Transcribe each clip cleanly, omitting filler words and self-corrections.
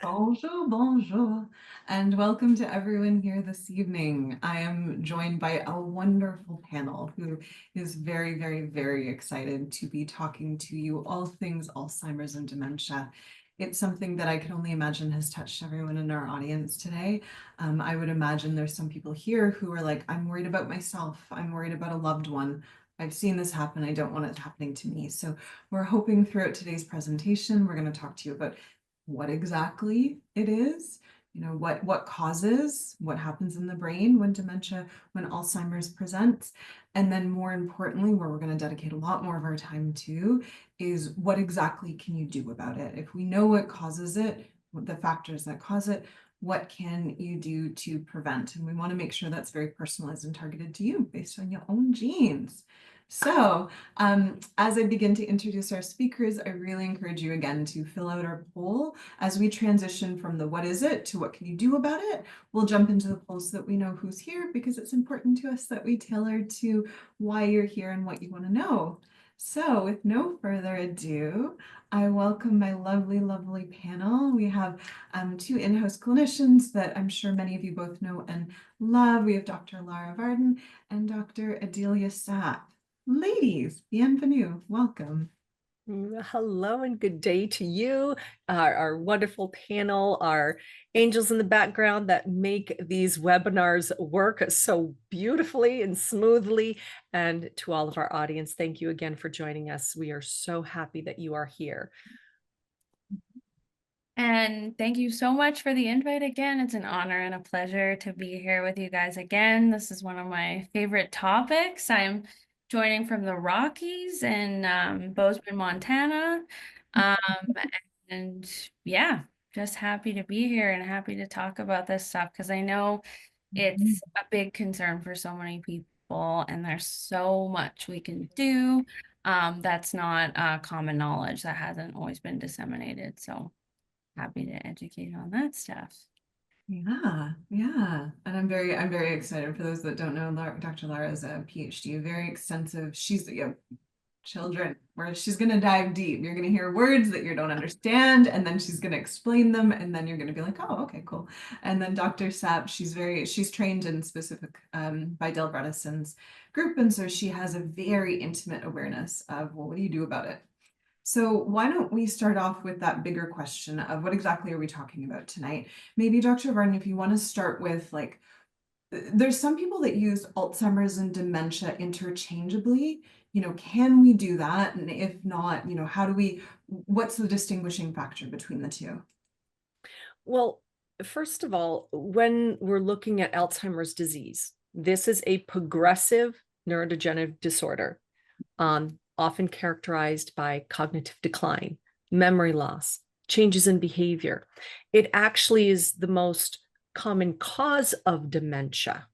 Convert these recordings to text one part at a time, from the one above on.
Bonjour, bonjour, and welcome to everyone here this evening. I am joined by a wonderful panel who is very, very, very excited to be talking to you all things Alzheimer's and dementia. It's something that I can only imagine has touched everyone in our audience today. I would imagine there's some people here who are like, I'm worried about myself. I'm worried about a loved one. I've seen this happen. I don't want it happening to me. So we're hoping throughout today's presentation, we're going to talk to you about what exactly it is, what causes, what happens in the brain when dementia, when Alzheimer's presents. And then more importantly, where we're going to dedicate a lot more of our time to is what exactly can you do about it? If we know what causes it, what the factors that cause it, what can you do to prevent? And we want to make sure that's very personalized and targeted to you based on your own genes. So as I begin to introduce our speakers, I really encourage you again to fill out our poll as we transition from the what is it to what can you do about it. We'll jump into the poll so that we know who's here, because it's important to us that we tailor to why you're here and what you want to know. So with no further ado, I welcome my lovely, lovely panel. We have two in-house clinicians that I'm sure many of you both know and love. We have Dr. Lara Varden and Dr. Adelia Sapp. Ladies, bienvenue, welcome. Hello and good day to you, our wonderful panel, our angels in the background that make these webinars work so beautifully and smoothly. And to all of our audience, thank you again for joining us. We are so happy that you are here. And thank you so much for the invite again. It's an honor and a pleasure to be here with you guys again. This is one of my favorite topics. I'm joining from the Rockies in Bozeman, Montana. And yeah, just happy to be here and happy to talk about this stuff because I know it's a big concern for so many people and there's so much we can do that's not common knowledge that hasn't always been disseminated. So happy to educate on that stuff. Yeah, yeah. And I'm very excited. For those that don't know, Dr. Lara is a PhD, very extensive. She's, children, where she's going to dive deep. You're going to hear words that you don't understand, and then she's going to explain them, and then you're going to be like, oh, okay, cool. And then Dr. Sapp, she's trained in specific by Del Bredesen's group, and so she has a very intimate awareness of, well, what do you do about it? So why don't we start off with that bigger question of what exactly are we talking about tonight? Maybe Dr. Varden, if you want to start with like, there's some people that use Alzheimer's and dementia interchangeably. Can we do that? And if not, what's the distinguishing factor between the two? Well, first of all, when we're looking at Alzheimer's disease, this is a progressive neurodegenerative disorder, often characterized by cognitive decline, memory loss, changes in behavior. It actually is the most common cause of dementia.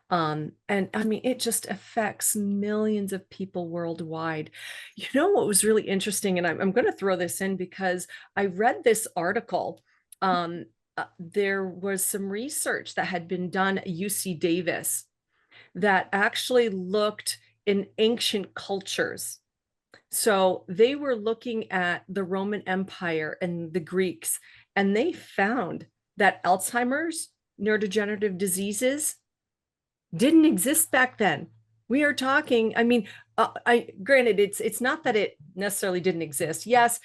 And I mean, it just affects millions of people worldwide. You know what was really interesting, and I'm going to throw this in because I read this article. There was some research that had been done at UC Davis that actually looked in ancient cultures. So they were looking at the Roman Empire and the Greeks, and they found that Alzheimer's, neurodegenerative diseases didn't exist back then. We are talking, I mean, granted, it's not that it necessarily didn't exist. Yes,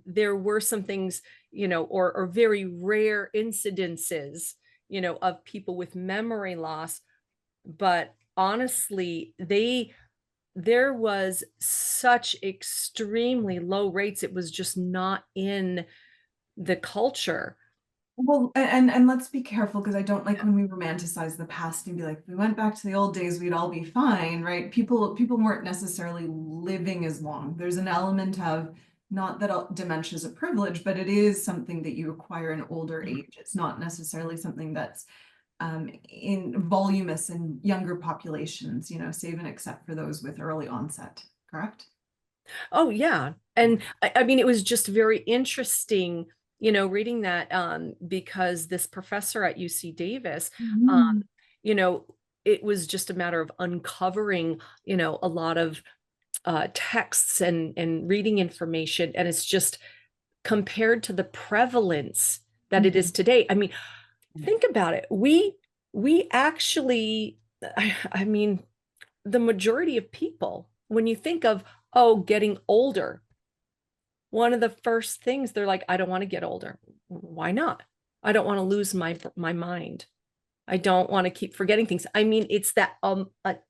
there were some things, or very rare incidences, of people with memory loss. But honestly, there was such extremely low rates. It was just not in the culture. Well, and let's be careful, because I don't like when we romanticize the past and be like, if we went back to the old days, we'd all be fine, right? People weren't necessarily living as long. There's an element of, not that dementia is a privilege, but it is something that you acquire in older age. It's not necessarily something that's in voluminous in younger populations, save and except for those with early onset, correct? Oh, yeah. And I mean, it was just very interesting, reading that because this professor at UC Davis, Mhm. you know, it was just a matter of uncovering, a lot of texts and reading information. And it's just compared to the prevalence that it is today. I mean, think about it. We actually, I mean, the majority of people, when you think of, oh, getting older, one of the first things they're like, I don't want to get older. Why not? I don't want to lose my mind. I don't want to keep forgetting things. I mean, it's that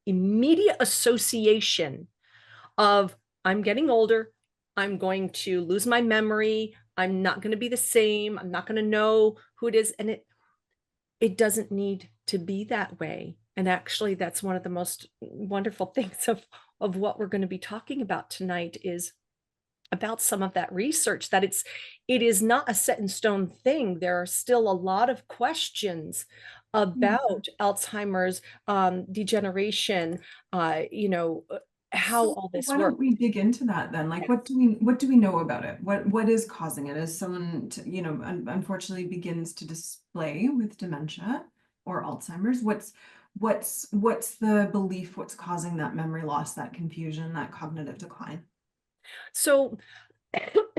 immediate association of I'm getting older. I'm going to lose my memory. I'm not going to be the same. I'm not going to know who it is. And it doesn't need to be that way. And actually, that's one of the most wonderful things of what we're going to be talking about tonight is about some of that research, that it is not a set in stone thing. There are still a lot of questions about Alzheimer's, degeneration, how So all this why works. don't we dig into that then? Like, what do we know about it? What is causing it? As someone, unfortunately begins to display with dementia or Alzheimer's, what's the belief? What's causing that memory loss, that confusion, that cognitive decline? So,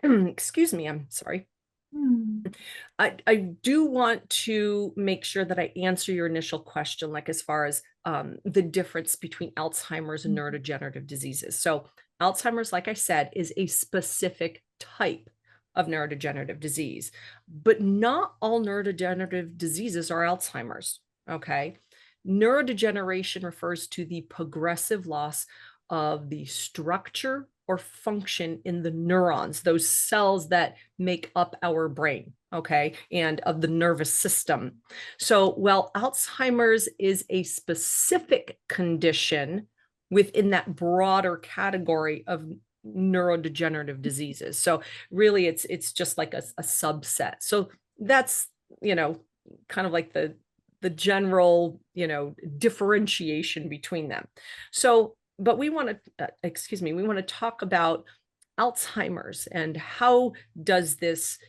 excuse me, I'm sorry. I do want to make sure that I answer your initial question, like as far as the difference between Alzheimer's and neurodegenerative diseases. So Alzheimer's, like I said, is a specific type of neurodegenerative disease, but not all neurodegenerative diseases are Alzheimer's, okay? Neurodegeneration refers to the progressive loss of the structure or function in the neurons, those cells that make up our brain, okay, and of the nervous system. So, while Alzheimer's is a specific condition within that broader category of neurodegenerative diseases. So, really, it's just like a subset. So that's, kind of like the general, differentiation between them. So, but we want to, we want to talk about Alzheimer's and how does this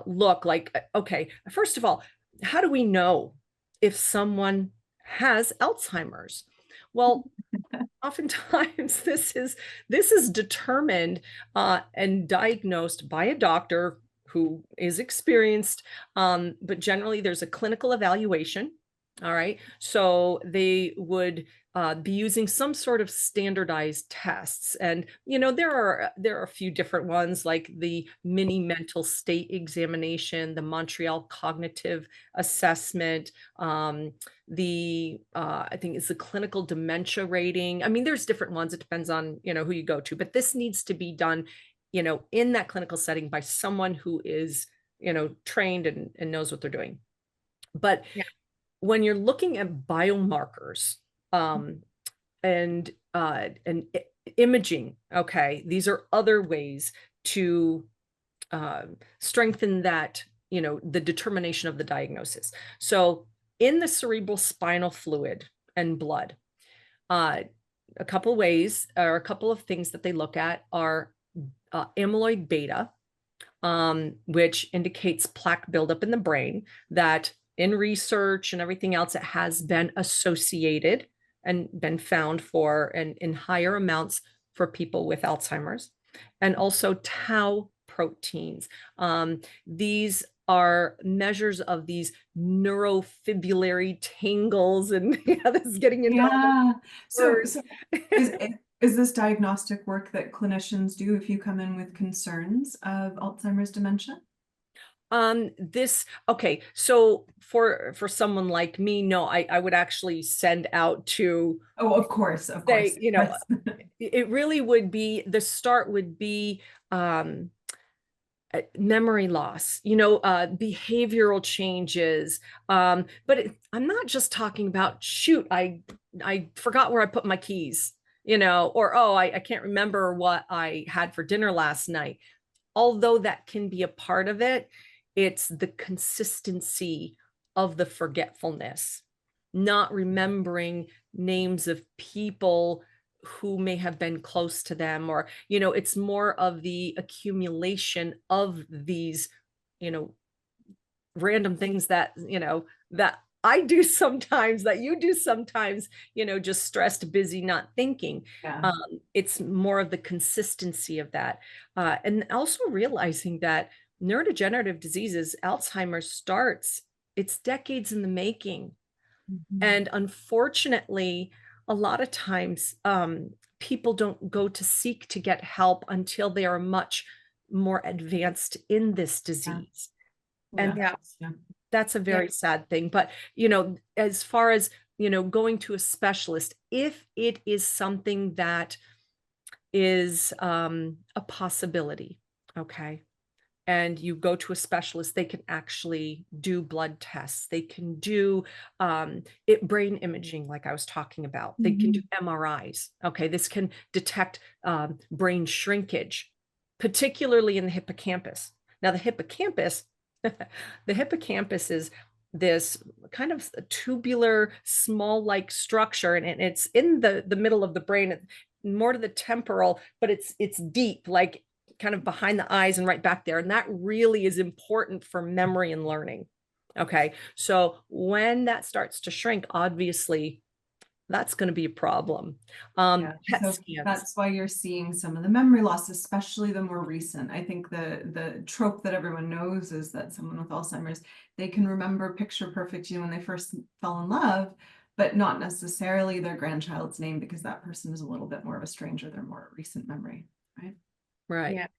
look like? Okay, first of all, how do we know if someone has Alzheimer's? Well, oftentimes this is determined and diagnosed by a doctor who is experienced, but generally there's a clinical evaluation. All right, so they would be using some sort of standardized tests, and there are a few different ones, like the mini mental state examination, the Montreal Cognitive Assessment, the I think it's the clinical dementia rating. I mean, there's different ones. It depends on who you go to, but this needs to be done in that clinical setting by someone who is trained and knows what they're doing. But Yeah. when you're looking at biomarkers and imaging, okay, these are other ways to strengthen that, the determination of the diagnosis. So in the cerebral spinal fluid and blood, a couple ways or a couple of things that they look at are amyloid beta, which indicates plaque buildup in the brain, that in research and everything else, it has been associated and been found for and in higher amounts for people with Alzheimer's, and also tau proteins. These are measures of these neurofibrillary tangles, and this is getting into all the words. So is this diagnostic work that clinicians do if you come in with concerns of Alzheimer's dementia? Okay, so for someone like me, no, I would actually send out to, Oh, of course. it really would be, the start would be memory loss, behavioral changes, but I'm not just talking about, shoot, I forgot where I put my keys, or oh, I can't remember what I had for dinner last night. Although that can be a part of it, it's the consistency of the forgetfulness, not remembering names of people who may have been close to them, or, it's more of the accumulation of these, random things that, that I do sometimes, that you do sometimes, just stressed, busy, not thinking. Yeah. It's more of the consistency of that. And also realizing that neurodegenerative diseases, Alzheimer's starts, it's decades in the making. And unfortunately, a lot of times people don't go to seek to get help until they are much more advanced in this disease. And Yeah. that's a very sad thing. But, as far as, going to a specialist, if it is something that is a possibility, okay, and you go to a specialist, they can actually do blood tests. They can do brain imaging, like I was talking about. They can do MRIs. Okay, this can detect brain shrinkage, particularly in the hippocampus. Now, the hippocampus, the hippocampus is this kind of tubular, small-like structure, and it's in the middle of the brain, more to the temporal, but it's deep, like kind of behind the eyes and right back there. And that really is important for memory and learning. Okay. So when that starts to shrink, obviously that's going to be a problem. PET So scans. that's why you're seeing some of the memory loss, especially the more recent. I think the trope that everyone knows is that someone with Alzheimer's, they can remember picture perfect, when they first fell in love, but not necessarily their grandchild's name, because that person is a little bit more of a stranger, they're more recent memory, right? Right.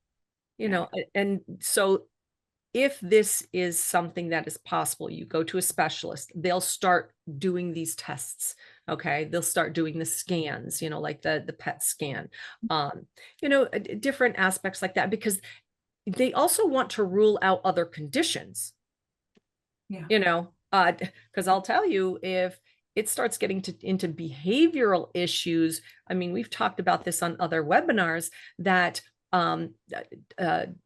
Yeah. And so if this is something that is possible, you go to a specialist, they'll start doing these tests. Okay. They'll start doing the scans, like the PET scan, different aspects like that, because they also want to rule out other conditions. Yeah. Because I'll tell you, if it starts getting into behavioral issues, I mean, we've talked about this on other webinars, that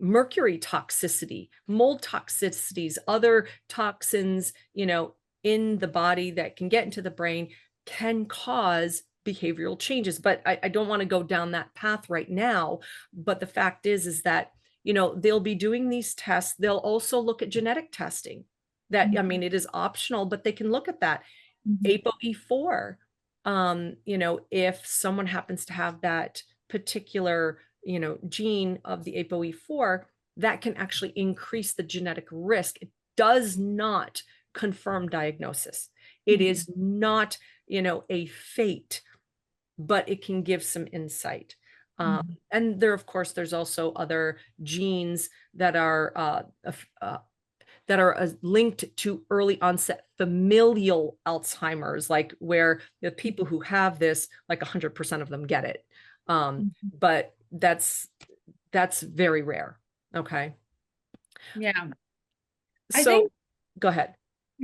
mercury toxicity, mold toxicities, other toxins, in the body that can get into the brain can cause behavioral changes. But I don't want to go down that path right now. But the fact is that, they'll be doing these tests. They'll also look at genetic testing. That, I mean, it is optional, but they can look at that. ApoE4, if someone happens to have that particular, gene of the ApoE4, that can actually increase the genetic risk. It does not confirm diagnosis. It is not, a fate, but it can give some insight. And of course, there's also other genes that are linked to early onset familial Alzheimer's, like where the people who have this, like 100% of them get it. But that's very rare. Okay. Yeah. So I think go ahead.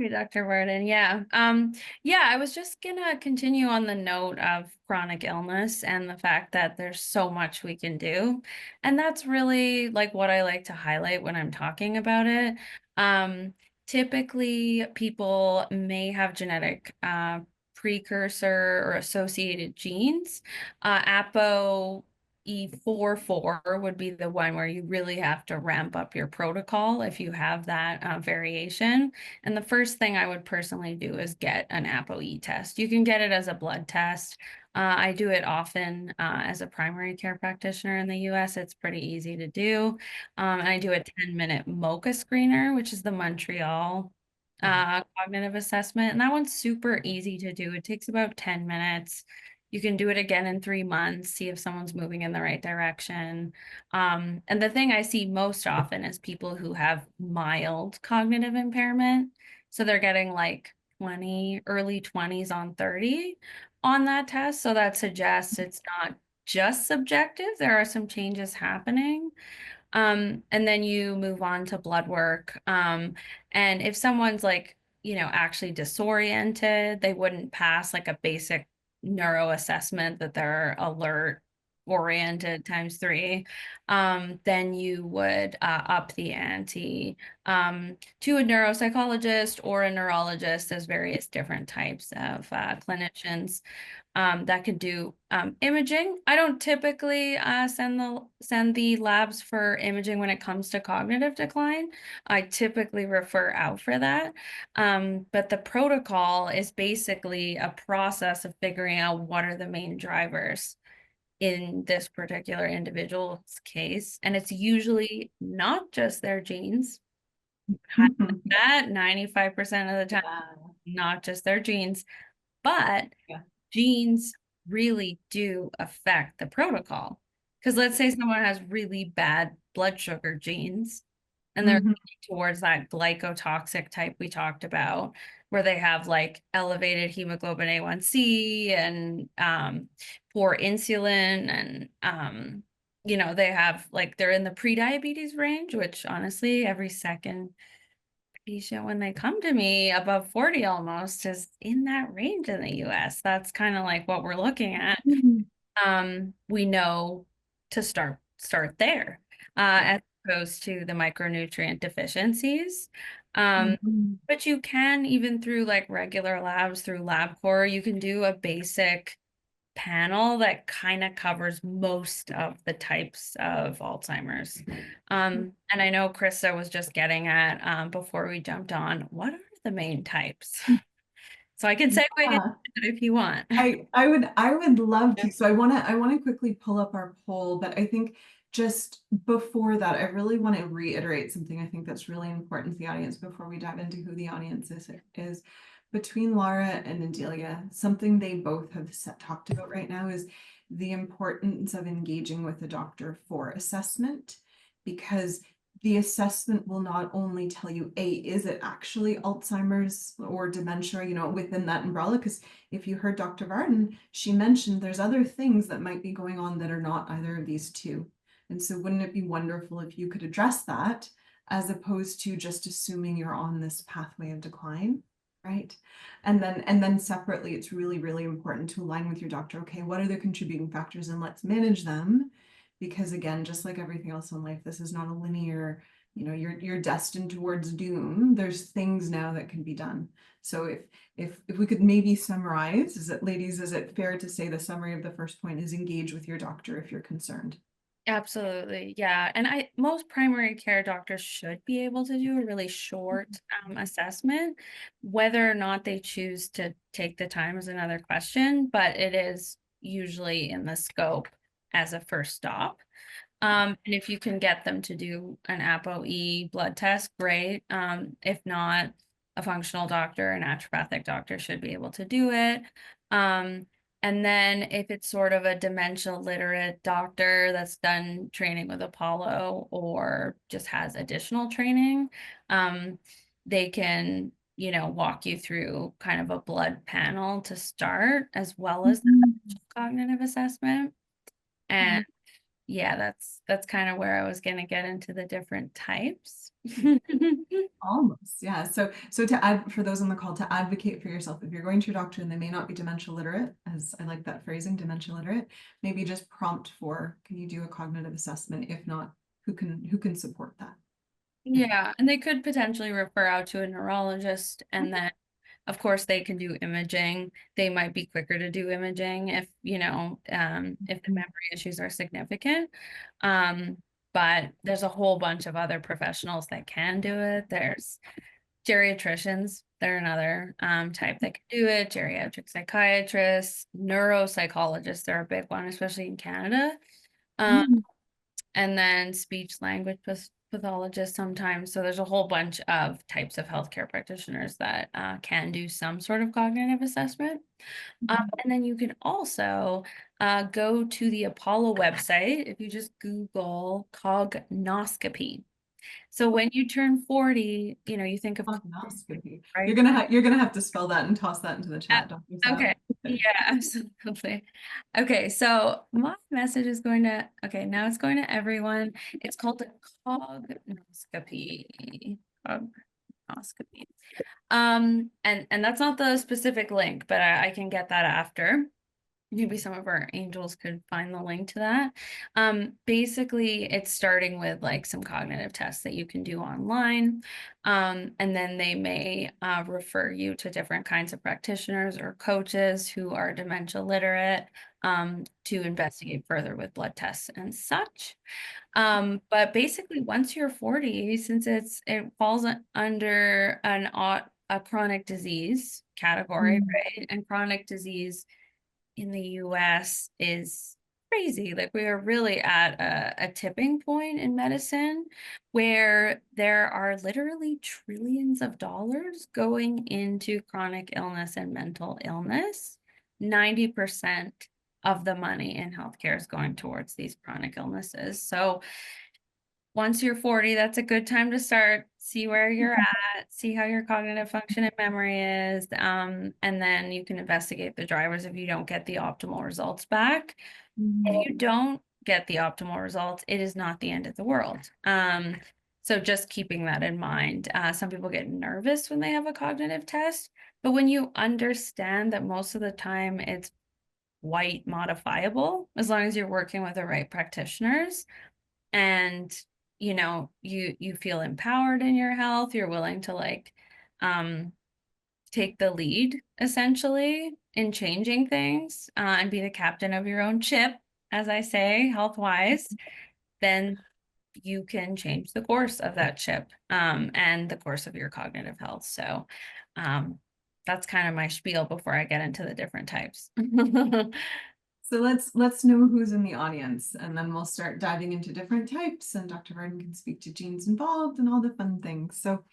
Dr. Worden. Yeah. I was just gonna continue on the note of chronic illness and the fact that there's so much we can do. And that's really like what I like to highlight when I'm talking about it. Typically people may have genetic precursor or associated genes. ApoE44 would be the one where you really have to ramp up your protocol if you have that variation. And the first thing I would personally do is get an ApoE test. You can get it as a blood test. I do it often as a primary care practitioner in the US. It's pretty easy to do. And I do a 10-minute MoCA screener, which is the Montreal cognitive assessment. And that one's super easy to do. It takes about 10 minutes. You can do it again in 3 months, see if someone's moving in the right direction. And the thing I see most often is people who have mild cognitive impairment. So they're getting like early 20s on 30 on that test. So that suggests it's not just subjective. There are some changes happening. And then you move on to blood work. And if someone's like, actually disoriented, they wouldn't pass like a basic neuro assessment that they're alert oriented ×3, then you would up the ante to a neuropsychologist or a neurologist. There's various different types of clinicians that could do imaging. I don't typically send the labs for imaging when it comes to cognitive decline. I typically refer out for that. But the protocol is basically a process of figuring out what are the main drivers. in this particular individual's case. And it's usually not just their genes. That 95% of the time, not just their genes, but Yeah. genes really do affect the protocol. Because let's say someone has really bad blood sugar genes and they're towards that glycotoxic type we talked about, where they have like elevated hemoglobin A1C and poor insulin and you know, they have like they're in the pre-diabetes range, which honestly every second patient when they come to me above 40 almost is in that range in the US. That's kind of like what we're looking at. We know to start there as opposed to the micronutrient deficiencies. But you can, even through like regular labs, through LabCorp, you can do a basic panel that kind of covers most of the types of Alzheimer's. And I know Krista was just getting at before we jumped on, what are the main types? So I can segue into it if you want. I would love to. So I want to quickly pull up our poll, but I think just before that, I really want to reiterate something I think that's really important to the audience before we dive into who the audience is. Between Laura and Adelia, something they both have talked about right now is the importance of engaging with the doctor for assessment, because the assessment will not only tell you, is it actually Alzheimer's or dementia, you know, within that umbrella? Because if you heard Dr. Varden, she mentioned there's other things that might be going on that are not either of these two. And so wouldn't it be wonderful if you could address that as opposed to just assuming you're on this pathway of decline, right? And then separately, it's really, really important to align with your doctor. Okay, what are the contributing factors, and let's manage them. Because again, just like everything else in life, this is not a linear, you know, you're destined towards doom. There's things now that can be done. So if we could maybe summarize, ladies, is it fair to say the summary of the first point is engage with your doctor if you're concerned? Absolutely. Yeah. And most primary care doctors should be able to do a really short assessment. Whether or not they choose to take the time is another question, but it is usually in the scope as a first stop. And if you can get them to do an ApoE blood test, great. If not, a functional doctor, a naturopathic doctor should be able to do it. And then if it's sort of a dementia literate doctor that's done training with Apollo or just has additional training, they can, you know, walk you through kind of a blood panel to start, as well as the cognitive assessment. And yeah, that's kind of where I was going to get into the different types. Almost, yeah. So to add, for those on the call, to advocate for yourself, if you're going to your doctor and they may not be dementia literate, as I like that phrasing, dementia literate, maybe just prompt for, can you do a cognitive assessment? If not, who can support that? Yeah, and they could potentially refer out to a neurologist, and then of course they can do imaging. They might be quicker to do imaging if, you know, if the memory issues are significant. But there's a whole bunch of other professionals that can do it. There's geriatricians, they're another type that can do it. Geriatric psychiatrists, neuropsychologists, they're a big one, especially in Canada. And then speech language pathologists sometimes. So there's a whole bunch of types of healthcare practitioners that can do some sort of cognitive assessment. And then you can also go to the Apollo website if you just Google cognoscopy. So when you turn 40, you know, you think of Cognoscopy. right? You're gonna have to spell that and toss that into the chat, Dr. Sal. Okay. Yeah, absolutely. Okay, so my message is going to, okay, now it's going to everyone. It's called the cognoscopy. Cognoscopy. And that's not the specific link, but I can get that after. Maybe some of our angels could find the link to that. Basically, it's starting with like some cognitive tests that you can do online. And then they may refer you to different kinds of practitioners or coaches who are dementia literate to investigate further with blood tests and such. But basically, once you're 40, since it falls under a chronic disease category, right? And chronic disease in the US is crazy. Like we are really at a tipping point in medicine where there are literally trillions of dollars going into chronic illness and mental illness. 90% of the money in healthcare is going towards these chronic illnesses. So once you're 40, that's a good time to start, see where you're at, see how your cognitive function and memory is, and then you can investigate the drivers if you don't get the optimal results back. If you don't get the optimal results, it is not the end of the world. So just keeping that in mind. Some people get nervous when they have a cognitive test, but when you understand that most of the time it's white modifiable, as long as you're working with the right practitioners, and you feel empowered in your health, you're willing to like take the lead essentially in changing things, and be the captain of your own ship, as I say, health wise, then you can change the course of that ship, and the course of your cognitive health. So that's kind of my spiel before I get into the different types. So let's know who's in the audience, and then we'll start diving into different types, and Dr. Varden can speak to genes involved and all the fun things. So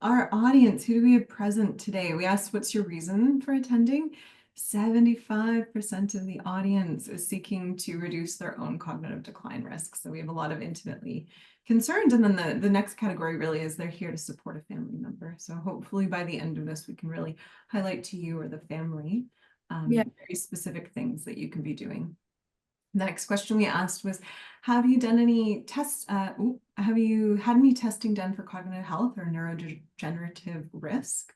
our audience, who do we have present today? We asked, what's your reason for attending? 75% of the audience is seeking to reduce their own cognitive decline risk. So we have a lot of intimately concerned. And then the next category really is they're here to support a family member. So hopefully by the end of this, we can really highlight to you or the family very specific things that you can be doing. The next question we asked was, have you done any tests? Have you had any testing done for cognitive health or neurodegenerative risk?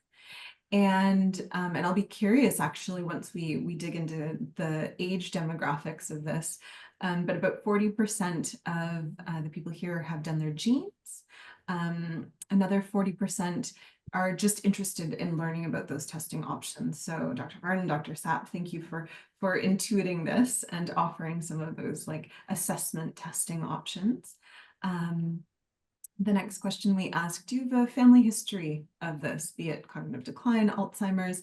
And I'll be curious actually once we dig into the age demographics of this, but about 40% of the people here have done their genes. Another 40% are just interested in learning about those testing options. So Dr. Varden, Dr. Sapp, thank you for intuiting this and offering some of those like assessment testing options. The next question we asked, do you have a family history of this, be it cognitive decline, Alzheimer's?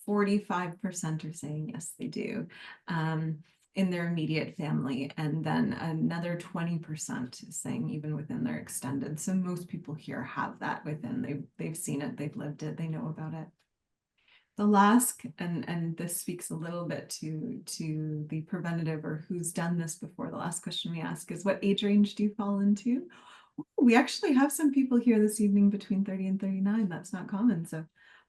45% are saying yes, they do, in their immediate family. And then another 20% is saying even within their extended. So most people here have that within, they've seen it, they've lived it, they know about it. The last, and this speaks a little bit to the preventative or who's done this before, the last question we ask is, what age range do you fall into? We actually have some people here this evening between 30 and 39. That's not common. So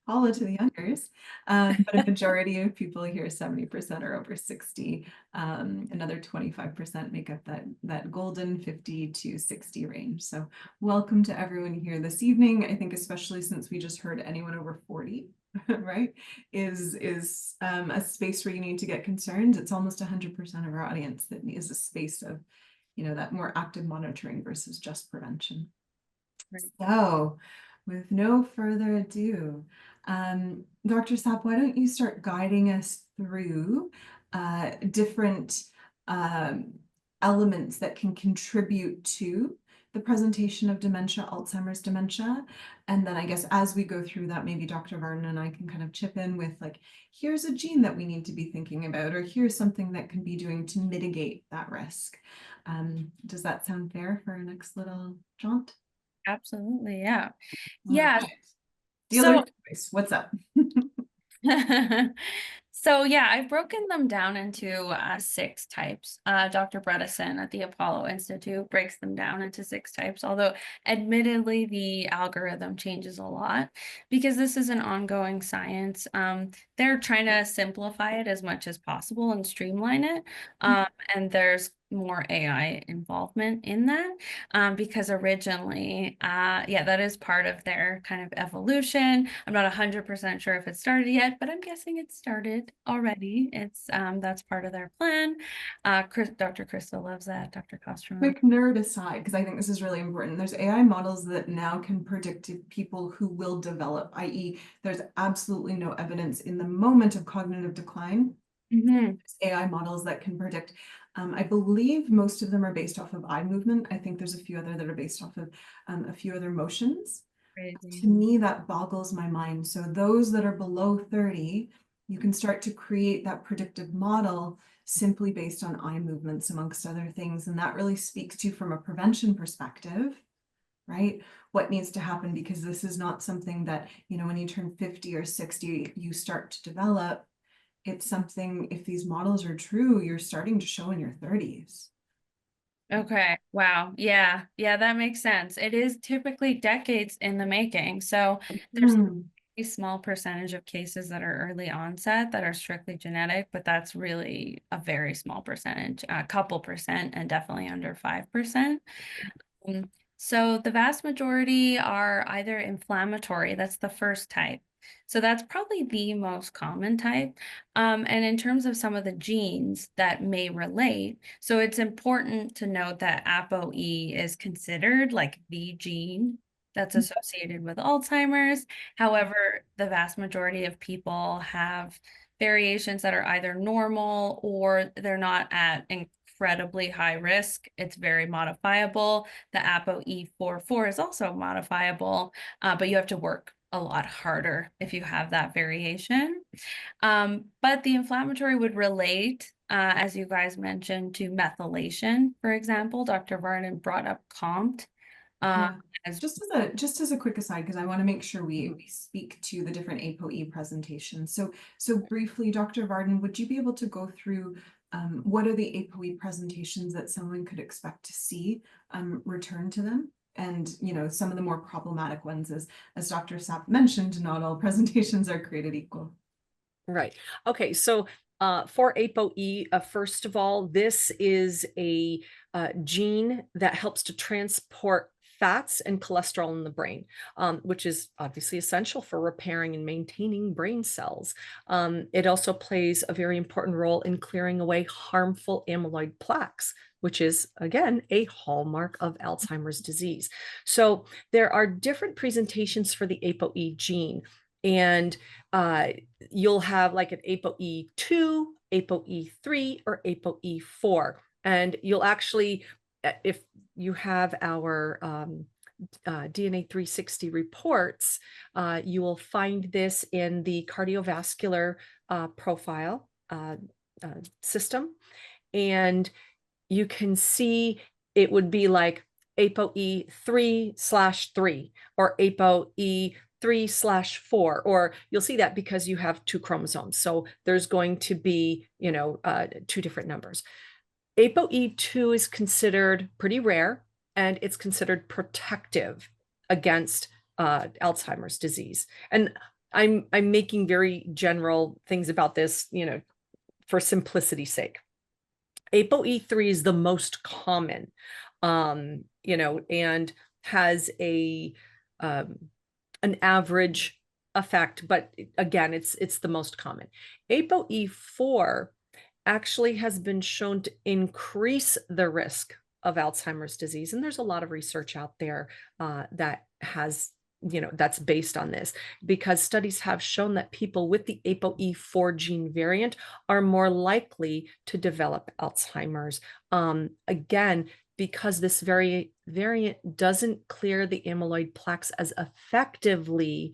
holla to the youngers. But a majority of people here, 70% are over 60. Another 25% make up that golden 50 to 60 range. So welcome to everyone here this evening. I think especially since we just heard anyone over 40, right, is a space where you need to get concerned. It's almost 100% of our audience that is a space of that more active monitoring versus just prevention. Right. So with no further ado, Dr. Sapp, why don't you start guiding us through different elements that can contribute to the presentation of dementia, Alzheimer's dementia. And then I guess as we go through that, maybe Dr. Varden and I can kind of chip in with like, here's a gene that we need to be thinking about, or here's something that can be doing to mitigate that risk. Does that sound fair for our next little jaunt? Absolutely, yeah. Yeah. Right. Dealer choice, what's up? So yeah, I've broken them down into 6 types. Dr. Bredesen at the Apollo Institute breaks them down into 6 types, although admittedly the algorithm changes a lot because this is an ongoing science. They're trying to simplify it as much as possible and streamline it. And there's more AI involvement in that, because originally, that is part of their kind of evolution. I'm not 100% sure if it started yet, but I'm guessing it started already. It's that's part of their plan. Dr. Crystal loves that. Dr. Kostroma. Quick nerd aside, because I think this is really important. There's AI models that now can predict people who will develop, i.e. there's absolutely no evidence in the moment of cognitive decline. There's AI models that can predict. I believe most of them are based off of eye movement. I think there's a few other that are based off of a few other motions. Crazy. To me, that boggles my mind. So those that are below 30, you can start to create that predictive model simply based on eye movements, amongst other things. And that really speaks to, from a prevention perspective, right? What needs to happen, because this is not something that, you know, when you turn 50 or 60, you start to develop. It's something, if these models are true, you're starting to show in your 30s. Okay. Wow. Yeah. Yeah, that makes sense. It is typically decades in the making. So there's a small percentage of cases that are early onset that are strictly genetic, but that's really a very small percentage, a couple percent, and definitely under 5%. So the vast majority are either inflammatory, that's the first type. So that's probably the most common type. And in terms of some of the genes that may relate, so it's important to note that ApoE is considered like the gene that's associated with Alzheimer's. However, the vast majority of people have variations that are either normal or they're not at incredibly high risk. It's very modifiable. The ApoE44 is also modifiable, but you have to work a lot harder if you have that variation. But the inflammatory would relate, as you guys mentioned, to methylation, for example. Dr. Varden brought up COMT. Yeah. As Just as a quick aside, because I want to make sure we speak to the different ApoE presentations. So briefly, Dr. Varden, would you be able to go through what are the ApoE presentations that someone could expect to see return to them? And, you know, some of the more problematic ones, as Dr. Sapp mentioned, not all presentations are created equal. Right. Okay. So for ApoE, first of all, this is a gene that helps to transport fats and cholesterol in the brain, which is obviously essential for repairing and maintaining brain cells. It also plays a very important role in clearing away harmful amyloid plaques, which is, again, a hallmark of Alzheimer's disease. So there are different presentations for the ApoE gene. And you'll have like an ApoE2, ApoE3, or ApoE4. And you'll actually, if you have our DNA 360 reports, you will find this in the cardiovascular profile system. And you can see it would be like ApoE3/3 or ApoE3/4, or you'll see that because you have 2 chromosomes. So there's going to be, you know, 2 different numbers. ApoE2 is considered pretty rare, and it's considered protective against Alzheimer's disease. And I'm making very general things about this, you know, for simplicity's sake. ApoE3 is the most common, you know, and has a an average effect, but again, it's the most common. ApoE4 actually has been shown to increase the risk of Alzheimer's disease, and there's a lot of research out there that has, you know, that's based on this, because studies have shown that people with the ApoE4 gene variant are more likely to develop Alzheimer's. Again, because this variant doesn't clear the amyloid plaques as effectively,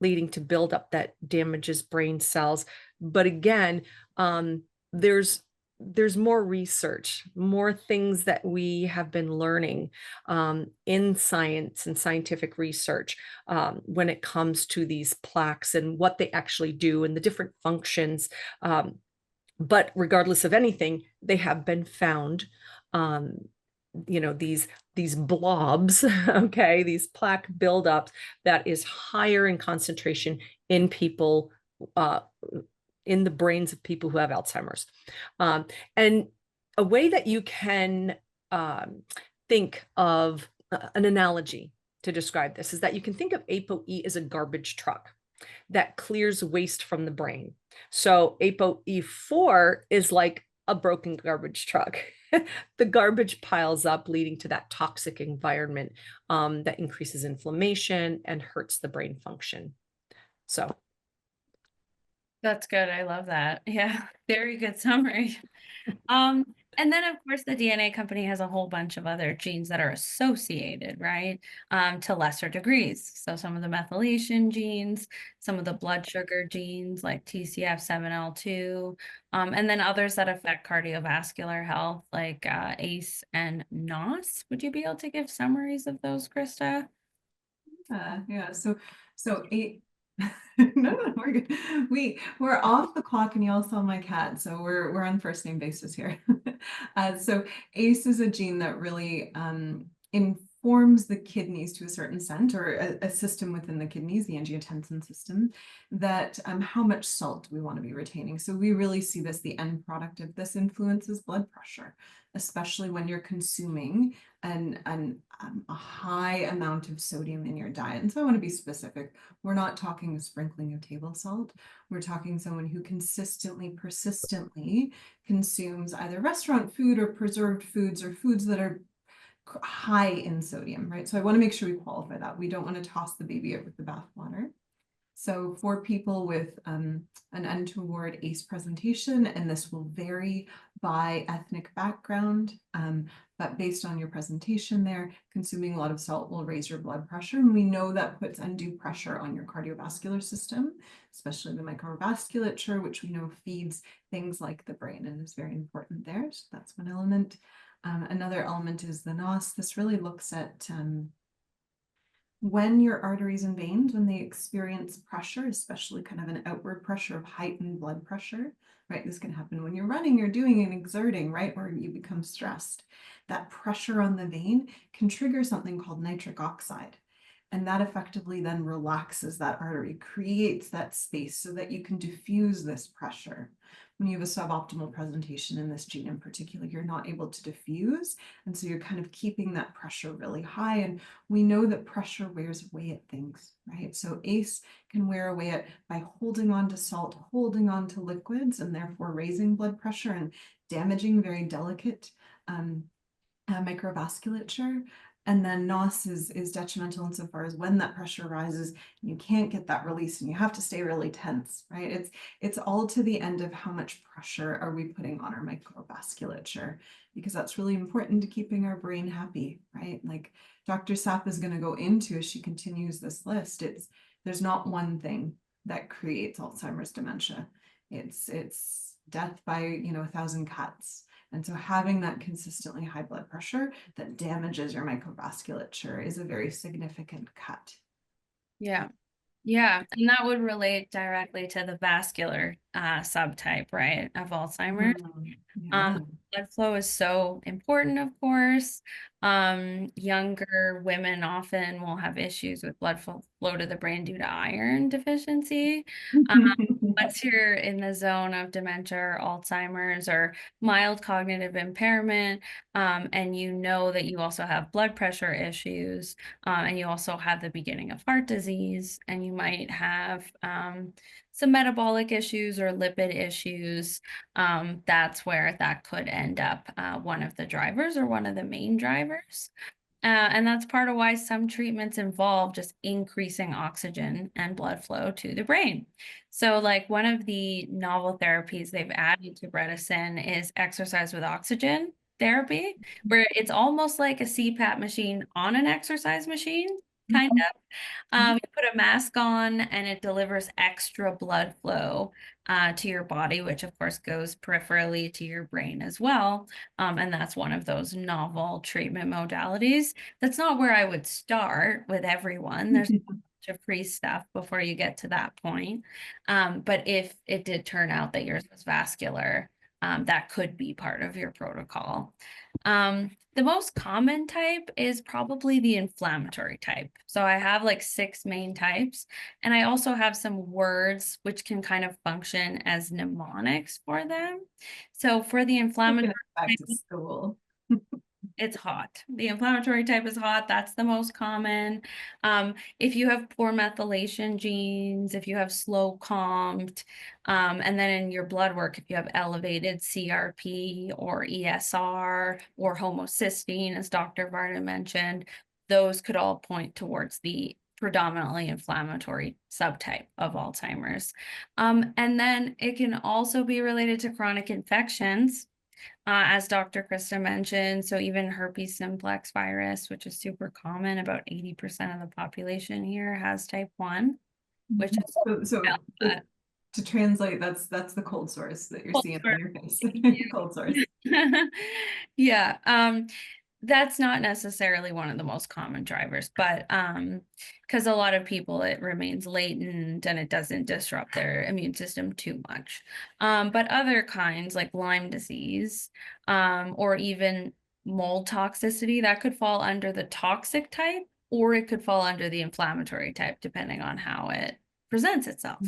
leading to buildup that damages brain cells. But again, there's more research, more things that we have been learning in science and scientific research when it comes to these plaques and what they actually do and the different functions. But regardless of anything, they have been found, you know, these blobs, okay, these plaque buildups that is higher in concentration in people, in the brains of people who have Alzheimer's. And a way that you can think of an analogy to describe this is that you can think of ApoE as a garbage truck that clears waste from the brain. So ApoE4 is like a broken garbage truck. The garbage piles up, leading to that toxic environment that increases inflammation and hurts the brain function. So That's good. I love that. Yeah, very good summary. Um, and then of course the DNA company has a whole bunch of other genes that are associated, right? To lesser degrees. So some of the methylation genes, some of the blood sugar genes like TCF7L2, and then others that affect cardiovascular health like ACE and NOS. Would you be able to give summaries of those, Krista? Yeah. So eight. No, we're good. We're off the clock, and you all saw my cat, so we're on first name basis here. So ACE is a gene that really informs the kidneys to a certain extent, or a system within the kidneys, the angiotensin system, that how much salt we want to be retaining. So we really see this, the end product of this influences blood pressure, especially when you're consuming a high amount of sodium in your diet. And so I want to be specific. We're not talking a sprinkling of table salt. We're talking someone who consistently, persistently consumes either restaurant food or preserved foods or foods that are high in sodium, right? So I want to make sure we qualify that. We don't want to toss the baby out with the bathwater. So for people with an untoward ACE presentation, and this will vary by ethnic background, but based on your presentation there, consuming a lot of salt will raise your blood pressure. And we know that puts undue pressure on your cardiovascular system, especially the microvasculature, which we know feeds things like the brain and is very important there. So that's one element. Another element is the NOS. This really looks at when your arteries and veins, when they experience pressure, especially kind of an outward pressure of heightened blood pressure, right? This can happen when you're running, you're doing and exerting, right? Where you become stressed. That pressure on the vein can trigger something called nitric oxide. And that effectively then relaxes that artery, creates that space so that you can diffuse this pressure. When you have a suboptimal presentation in this gene in particular, you're not able to diffuse. And so you're kind of keeping that pressure really high. And we know that pressure wears away at things, right? So ACE can wear away at by holding on to salt, holding on to liquids, and therefore raising blood pressure and damaging very delicate microvasculature. And then NOS is detrimental insofar as when that pressure rises, you can't get that release and you have to stay really tense, right? It's all to the end of how much pressure are we putting on our microvasculature, because that's really important to keeping our brain happy, right? Like Dr. Sapp is going to go into as she continues this list. There's not one thing that creates Alzheimer's dementia. It's death by 1,000 cuts. And so having that consistently high blood pressure that damages your microvasculature is a very significant cut. Yeah. Yeah, and that would relate directly to the vascular subtype, right, of Alzheimer's. Yeah. Blood flow is so important, of course. Younger women often will have issues with blood flow to the brain due to iron deficiency. Once you're in the zone of dementia or Alzheimer's or mild cognitive impairment, and you know that you also have blood pressure issues, and you also have the beginning of heart disease, and you might have some metabolic issues or lipid issues, that's where that could end up one of the drivers or one of the main drivers. And that's part of why some treatments involve just increasing oxygen and blood flow to the brain. So like one of the novel therapies they've added to Bredesen is exercise with oxygen therapy, where it's almost like a CPAP machine on an exercise machine, kind of. You put a mask on and it delivers extra blood flow to your body, which of course goes peripherally to your brain as well. And that's one of those novel treatment modalities. That's not where I would start with everyone. There's a bunch of free stuff before you get to that point. But if it did turn out that yours was vascular, that could be part of your protocol. The most common type is probably the inflammatory type. So I have like 6 main types, and I also have some words which can kind of function as mnemonics for them. So for the inflammatory Back to school. it's hot. The inflammatory type is hot. That's the most common. If you have poor methylation genes, if you have slow COMT, and then in your blood work, if you have elevated CRP or ESR or homocysteine, as Dr. Varda mentioned, those could all point towards the predominantly inflammatory subtype of Alzheimer's. And then it can also be related to chronic infections, as Dr. Krista mentioned. So even herpes simplex virus, which is super common, about 80% of the population here has type 1, which is To translate, that's the cold sores that you're cold seeing sore. on your face. Cold sores. Yeah. That's not necessarily one of the most common drivers, but because a lot of people, it remains latent and it doesn't disrupt their immune system too much. But other kinds like Lyme disease, or even mold toxicity, that could fall under the toxic type, or it could fall under the inflammatory type, depending on how it presents itself.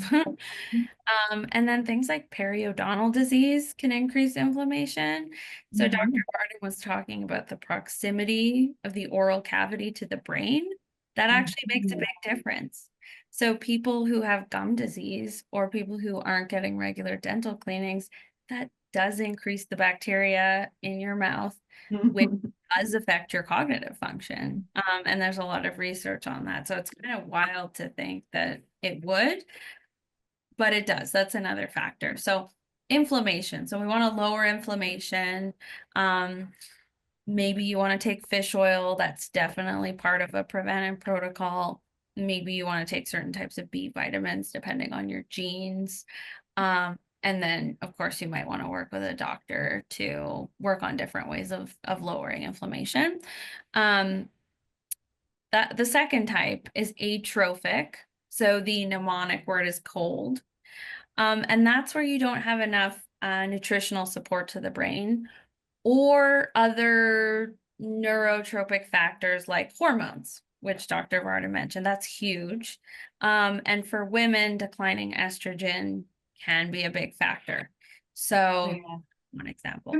And then things like periodontal disease can increase inflammation. So Dr. Barden was talking about the proximity of the oral cavity to the brain. That actually makes a big difference. So people who have gum disease or people who aren't getting regular dental cleanings, that does increase the bacteria in your mouth, which does affect your cognitive function. And there's a lot of research on that. So it's kind of wild to think that it would, but it does. That's another factor. So inflammation. So we want to lower inflammation. Maybe you want to take fish oil. That's definitely part of a preventive protocol. Maybe you want to take certain types of B vitamins depending on your genes. And then, of course, you might want to work with a doctor to work on different ways of lowering inflammation. The second type is atrophic. So the mnemonic word is cold. And that's where you don't have enough nutritional support to the brain or other neurotropic factors like hormones, which Dr. Varda mentioned. That's huge. And for women, declining estrogen can be a big factor. So one example.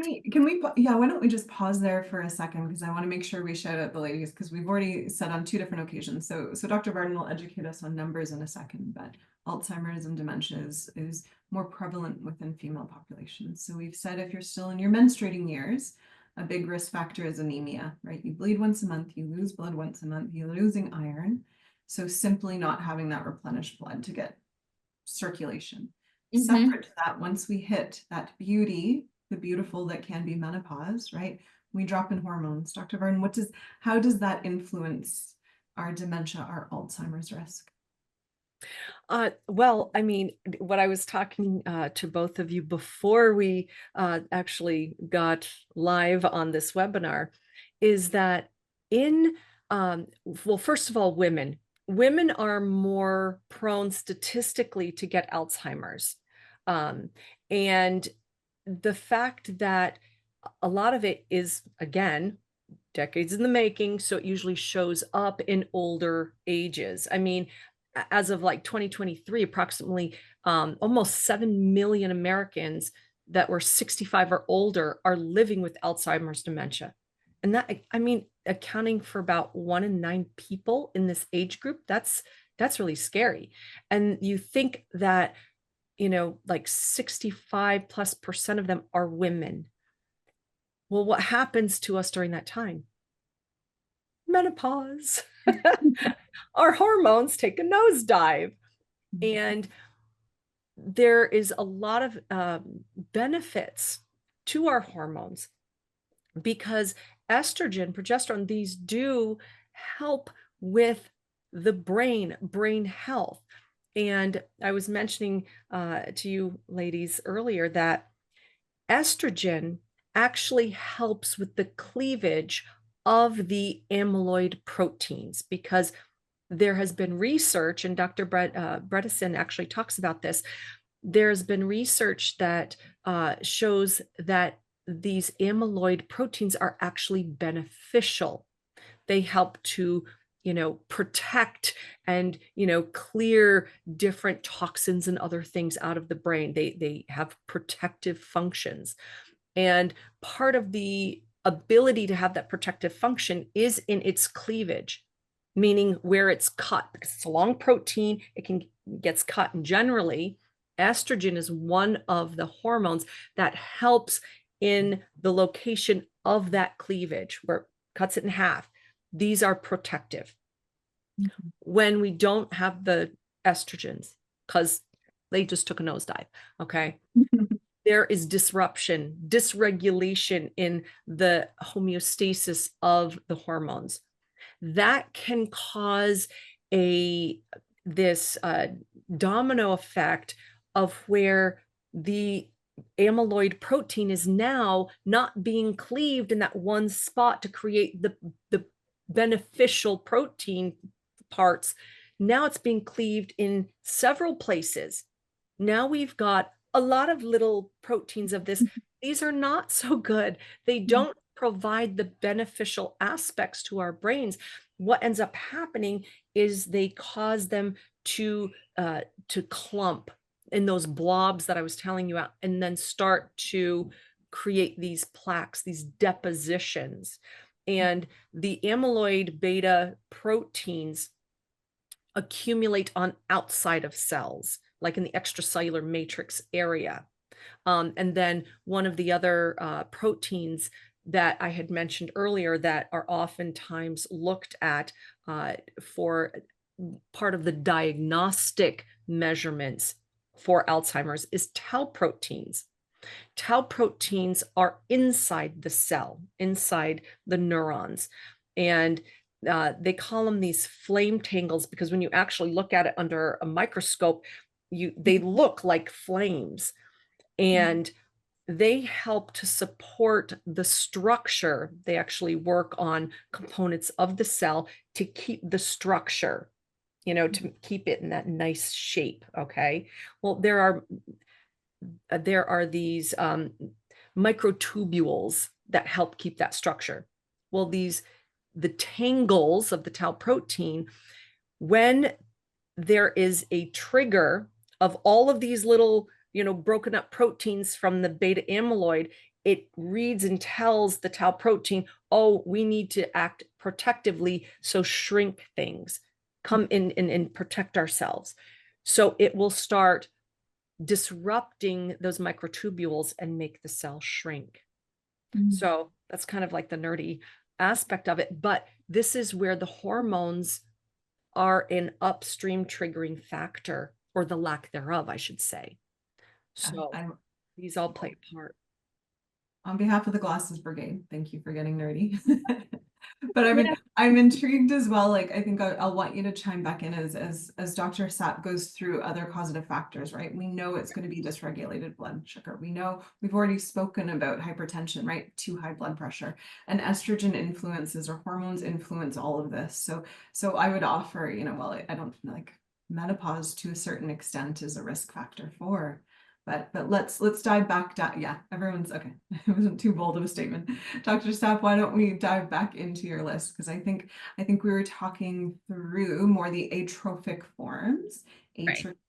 Yeah, why don't we just pause there for a second, because I want to make sure we shout out the ladies, because we've already said on 2 different occasions. So Dr. Varden will educate us on numbers in a second, but Alzheimer's and dementia is more prevalent within female populations. So we've said if you're still in your menstruating years, a big risk factor is anemia, right? You bleed once a month, you lose blood once a month, you're losing iron. So simply not having that replenished blood to get circulation. Separate to that, once we hit that the beautiful that can be menopause, right? We drop in hormones. Dr. Varden, how does that influence our dementia, our Alzheimer's risk? Well, I mean, what I was talking to both of you before we actually got live on this webinar is that well, first of all, women are more prone statistically to get Alzheimer's. And the fact that a lot of it is, again, decades in the making, so it usually shows up in older ages. I mean, as of like 2023, approximately almost 7 million Americans that were 65 or older are living with Alzheimer's dementia. And that, I mean, accounting for about 1 in 9 people in this age group, that's really scary. And you think that, like 65+% of them are women. Well, what happens to us during that time? Menopause. Our hormones take a nosedive. And there is a lot of benefits to our hormones because estrogen, progesterone, these do help with the brain health. And I was mentioning to you ladies earlier that estrogen actually helps with the cleavage of the amyloid proteins, because there has been research, and Dr. Bredesen actually talks about this. There's been research that shows that these amyloid proteins are actually beneficial. They help to, protect and, clear different toxins and other things out of the brain. They have protective functions. And part of the ability to have that protective function is in its cleavage, meaning where it's cut, because it's a long protein, gets cut. And generally, estrogen is one of the hormones that helps in the location of that cleavage, where it cuts it in half. These are protective. Mhm. when we don't have the estrogens, because they just took a nosedive. Okay. There is disruption, dysregulation in the homeostasis of the hormones. That can cause this domino effect of where the amyloid protein is now not being cleaved in that one spot to create the beneficial protein parts. Now it's being cleaved in several places. Now we've got a lot of little proteins of this. These are not so good. They don't provide the beneficial aspects to our brains. What ends up happening is they cause them to clump in those blobs that I was telling you about, and then start to create these plaques, these depositions. And the amyloid beta proteins accumulate on outside of cells, like in the extracellular matrix area. And then one of the other proteins that I had mentioned earlier that are oftentimes looked at for part of the diagnostic measurements for Alzheimer's is tau proteins. Tau proteins are inside the cell, inside the neurons. And they call them these flame tangles because when you actually look at it under a microscope, they look like flames. And they help to support the structure. They actually work on components of the cell to keep the structure, to keep it in that nice shape. Okay. Well, there are these microtubules that help keep that structure. Well, the tangles of the tau protein, when there is a trigger of all of these little, broken up proteins from the beta amyloid, it reads and tells the tau protein, oh, we need to act protectively, so shrink things, come in and protect ourselves. So it will start disrupting those microtubules and make the cell shrink. So that's kind of like the nerdy aspect of it. But this is where the hormones are an upstream triggering factor, or the lack thereof, I should say. So these all play a part. On behalf of the Glasses Brigade, thank you for getting nerdy. But I'm intrigued as well. Like, I think I'll want you to chime back in as Dr. Sapp goes through other causative factors, right? We know it's going to be dysregulated blood sugar. We know we've already spoken about hypertension, right? Too high blood pressure, and estrogen influences or hormones influence all of this. So I would offer, well, I don't like menopause to a certain extent is a risk factor for. But let's dive back down. Yeah, everyone's okay. It wasn't too bold of a statement. Dr. Stapp, why don't we dive back into your list? Because I think we were talking through more the atrophic forms,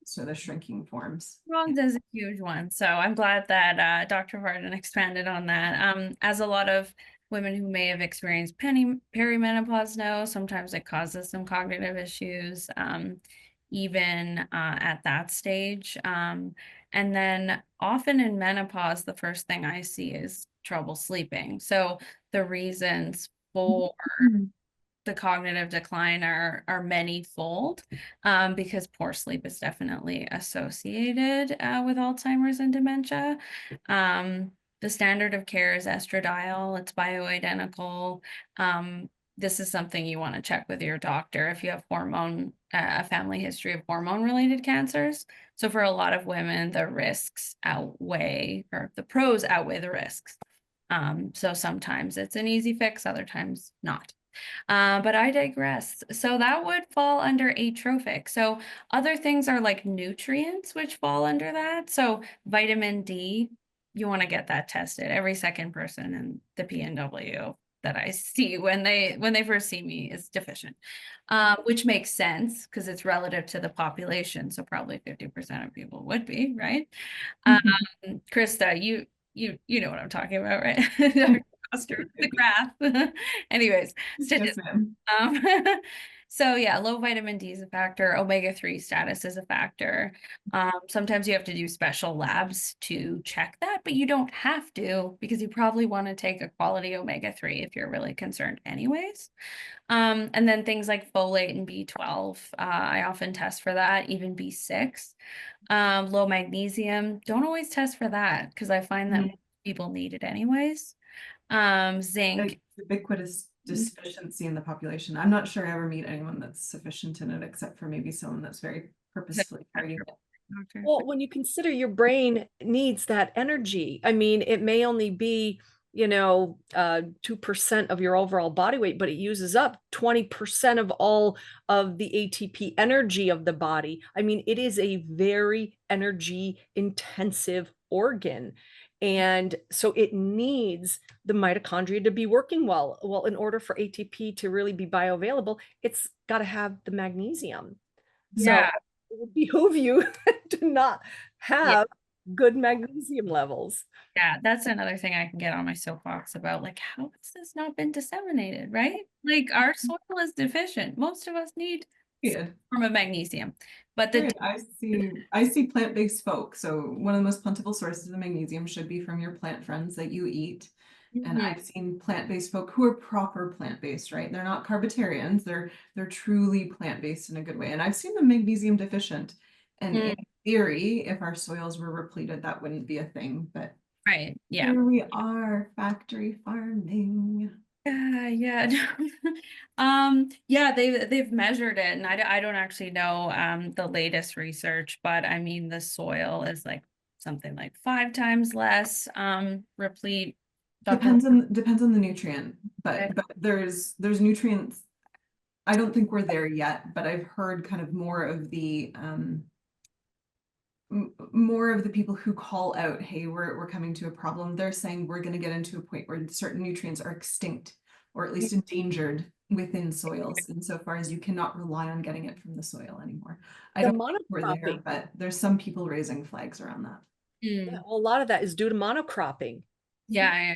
so the shrinking forms. Crohn's is a huge one. So I'm glad that Dr. Varden expanded on that. As a lot of women who may have experienced perimenopause know, sometimes it causes some cognitive issues, even at that stage. And then often in menopause, the first thing I see is trouble sleeping. So the reasons for the cognitive decline are many-fold, because poor sleep is definitely associated with Alzheimer's and dementia. The standard of care is estradiol. It's bioidentical. This is something you want to check with your doctor if you have a family history of hormone-related cancers. So for a lot of women, the risks outweigh, or the pros outweigh the risks. So sometimes it's an easy fix, other times not. But I digress. So that would fall under atrophic. So other things are like nutrients, which fall under that. So vitamin D, you want to get that tested. Every second person in the PNW that I see when they first see me is deficient, which makes sense because it's relative to the population. So probably 50% of people would be, right? Krista, you know what I'm talking about, right? The graph. Anyways, statistics. So yeah, low vitamin D is a factor. Omega-3 status is a factor. Sometimes you have to do special labs to check that, but you don't have to because you probably want to take a quality omega-3 if you're really concerned anyways. And then things like folate and B12, I often test for that, even B6. Low magnesium, don't always test for that because I find that people need it anyways. Zinc. Like ubiquitous deficiency in the population. I'm not sure I ever meet anyone that's sufficient in it, except for maybe someone that's very purposefully carrying it. Well, when you consider your brain needs that energy, I mean, it may only be, 2% of your overall body weight, but it uses up 20% of all of the ATP energy of the body. I mean, it is a very energy intensive organ. And so it needs the mitochondria to be working well. Well, in order for ATP to really be bioavailable, it's got to have the magnesium. So Yeah. it would behoove you to not have good magnesium levels. Yeah, that's another thing I can get on my soapbox about. Like, how has this not been disseminated, right? Like, our soil is deficient. Most of us need some form of magnesium. But the I see plant-based folk. So one of the most plentiful sources of magnesium should be from your plant friends that you eat. And I've seen plant-based folk who are proper plant-based, right? They're not carbitarians. They're truly plant-based in a good way. And I've seen them magnesium deficient. And in theory, if our soils were repleted, that wouldn't be a thing. But right, yeah. here we are, factory farming. Yeah. Yeah, they've measured it, and I don't actually know the latest research, but I mean the soil is like something like 5 times less replete. Depends on the nutrient, but there's nutrients. I don't think we're there yet, but I've heard kind of more of the people who call out, hey, we're coming to a problem. They're saying we're going to get into a point where certain nutrients are extinct or at least endangered within soils, insofar as you cannot rely on getting it from the soil anymore. I don't think we're there, but there's some people raising flags around that. Yeah, well, a lot of that is due to monocropping. Yeah.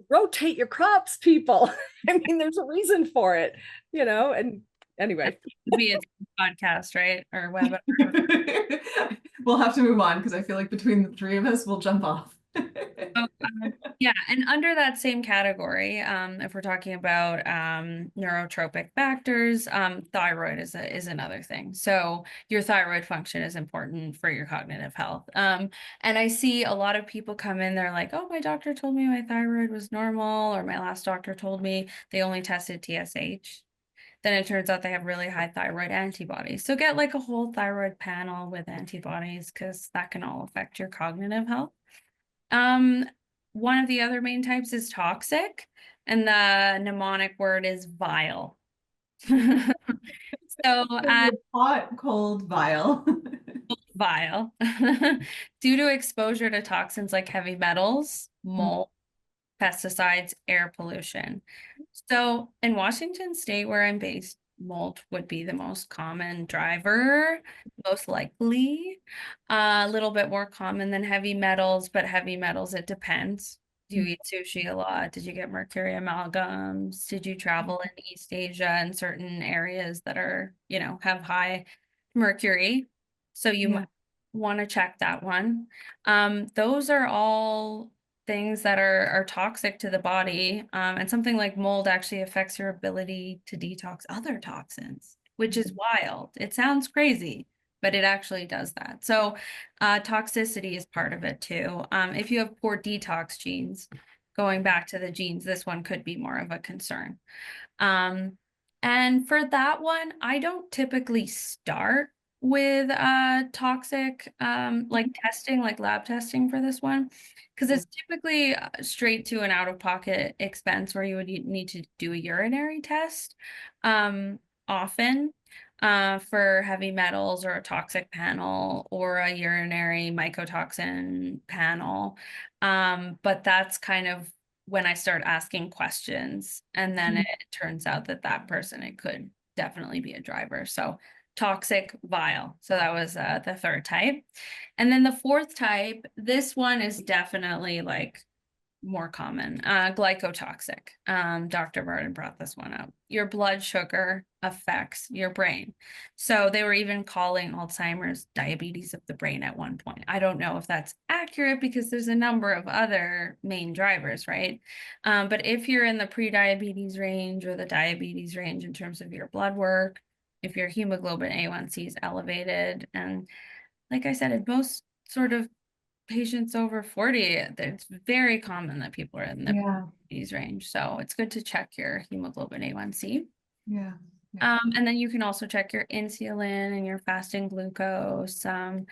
Rotate your crops, people. I mean, there's a reason for it, and anyway. Be a podcast, right? Or webinar. We'll have to move on because I feel like between the three of us, we'll jump off. Yeah, and under that same category, if we're talking about neurotropic factors, thyroid is another thing. So your thyroid function is important for your cognitive health. And I see a lot of people come in, they're like, oh, my doctor told me my thyroid was normal, or my last doctor told me they only tested TSH. Then it turns out they have really high thyroid antibodies. So get like a whole thyroid panel with antibodies because that can all affect your cognitive health. One of the other main types is toxic, and the mnemonic word is vile. So hot, cold, vile. Vile. Due to exposure to toxins like heavy metals, mold, pesticides, air pollution. So in Washington State, where I'm based, mold would be the most common driver, most likely. A little bit more common than heavy metals, but heavy metals, it depends. Do you eat sushi a lot? Did you get mercury amalgams? Did you travel in East Asia in certain areas that are, have high mercury? So you might want to check that one. Those are all things that are toxic to the body. And something like mold actually affects your ability to detox other toxins, which is wild. It sounds crazy, but it actually does that. So toxicity is part of it too. If you have poor detox genes, going back to the genes, this one could be more of a concern. And for that one, I don't typically start with toxic like testing, like lab testing for this one, because it's typically straight to an out-of-pocket expense where you would need to do a urinary test often for heavy metals or a toxic panel or a urinary mycotoxin panel. But that's kind of when I start asking questions, and then it turns out that person, it could definitely be a driver. So toxic, vile. So that was the third type. And then the fourth type, this one is definitely like more common. Glycotoxic. Dr. Burden brought this one up. Your blood sugar affects your brain. So they were even calling Alzheimer's diabetes of the brain at one point. I don't know if that's accurate because there's a number of other main drivers, right? But if you're in the pre-diabetes range or the diabetes range in terms of your blood work, if your hemoglobin A1C is elevated, and like I said, in most sort of patients over 40, it's very common that people are in the Yeah. diabetes range. So it's good to check your hemoglobin A1C. Yeah. And then you can also check your insulin and your fasting glucose, and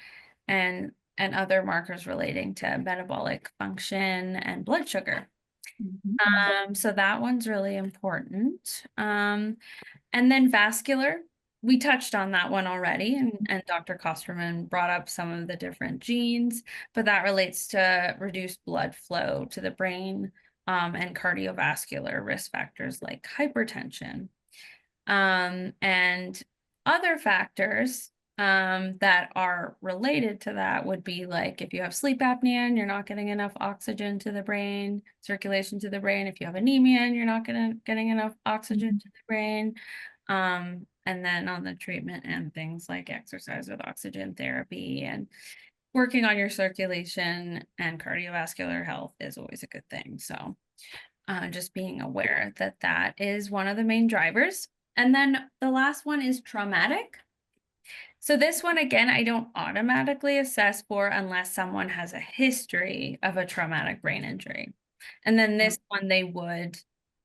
other markers relating to metabolic function and blood sugar. So that one's really important. And then vascular, we touched on that one already, and Dr. Kosterman brought up some of the different genes, but that relates to reduced blood flow to the brain, and cardiovascular risk factors like hypertension. And other factors that are related to that would be like if you have sleep apnea and you're not getting enough oxygen to the brain, circulation to the brain. If you have anemia and you're not getting enough oxygen to the brain. And then on the treatment and things like exercise with oxygen therapy and working on your circulation and cardiovascular health is always a good thing. So just being aware that that is one of the main drivers. And then the last one is traumatic. So this one, again, I don't automatically assess for unless someone has a history of a traumatic brain injury. And then this one they would,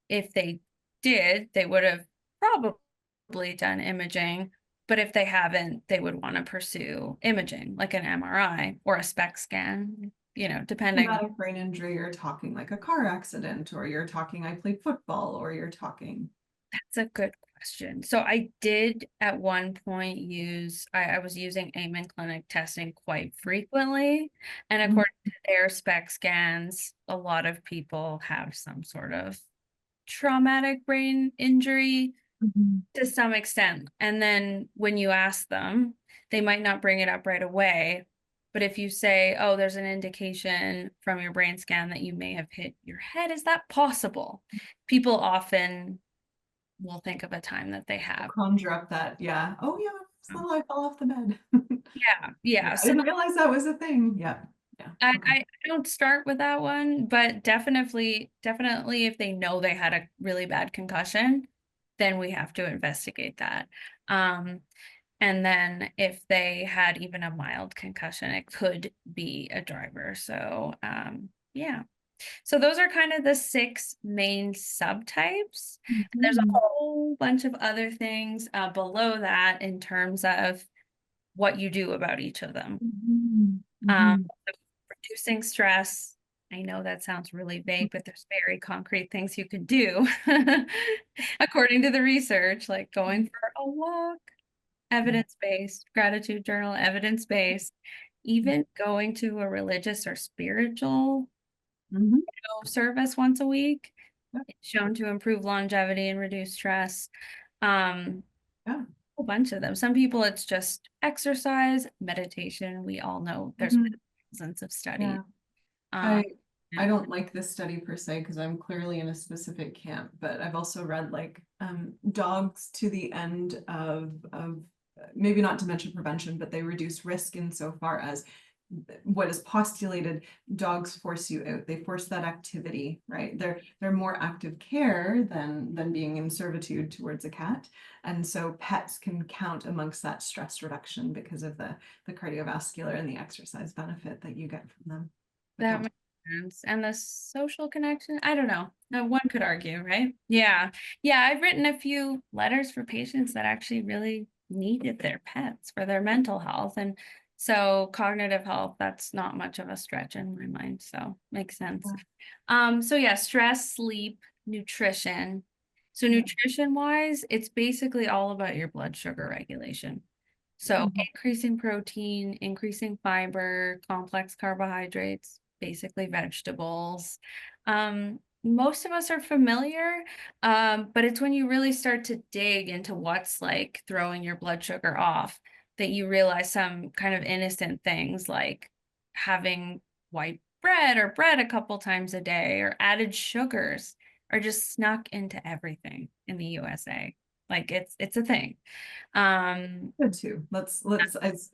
if they did, they would have probably done imaging. But if they haven't, they would want to pursue imaging, like an MRI or a SPECT scan, depending. Traumatic brain injury, you're talking like a car accident, or you're talking I played football, or you're talking. That's a good question. So I did at one point I was using Amen Clinic testing quite frequently. And according to their SPECT scans, a lot of people have some sort of traumatic brain injury to some extent. And then when you ask them, they might not bring it up right away. But if you say, oh, there's an indication from your brain scan that you may have hit your head, is that possible? People often will think of a time that they have. Conjure up that, yeah. Oh yeah, so I fell off the bed. Yeah. I So didn't realize that was a thing. Yeah. I don't start with that one, but definitely if they know they had a really bad concussion, then we have to investigate that. And then if they had even a mild concussion, it could be a driver. So yeah. So those are kind of the 6 main subtypes. There's a whole bunch of other things below that in terms of what you do about each of them. Reducing stress. I know that sounds really vague, but there's very concrete things you could do according to the research, like going for a walk, evidence-based, gratitude journal, evidence-based, even going to a religious or spiritual service once a week. It's shown to improve longevity and reduce stress. A whole bunch of them. Some people it's just exercise, meditation. We all know there's thousands of studies. I don't like this study per se because I'm clearly in a specific camp, but I've also read like dogs to the end of maybe not dementia prevention, but they reduce risk insofar as what is postulated. Dogs force you out, they force that activity, right? They're more active care than being in servitude towards a cat, and so pets can count amongst that stress reduction because of the cardiovascular and the exercise benefit that you get from them. That makes sense. And the social connection, I don't know. No, one could argue, right? Yeah. I've written a few letters for patients that actually really needed their pets for their mental health. And so cognitive health, that's not much of a stretch in my mind. So makes sense. So yeah, stress, sleep, nutrition. So nutrition wise, it's basically all about your blood sugar regulation. So increasing protein, increasing fiber, complex carbohydrates, basically vegetables. Most of us are familiar, but it's when you really start to dig into what's like throwing your blood sugar off that you realize some kind of innocent things like having white bread or bread a couple times a day, or added sugars are just snuck into everything in the USA. Like it's a thing. Good too. Let's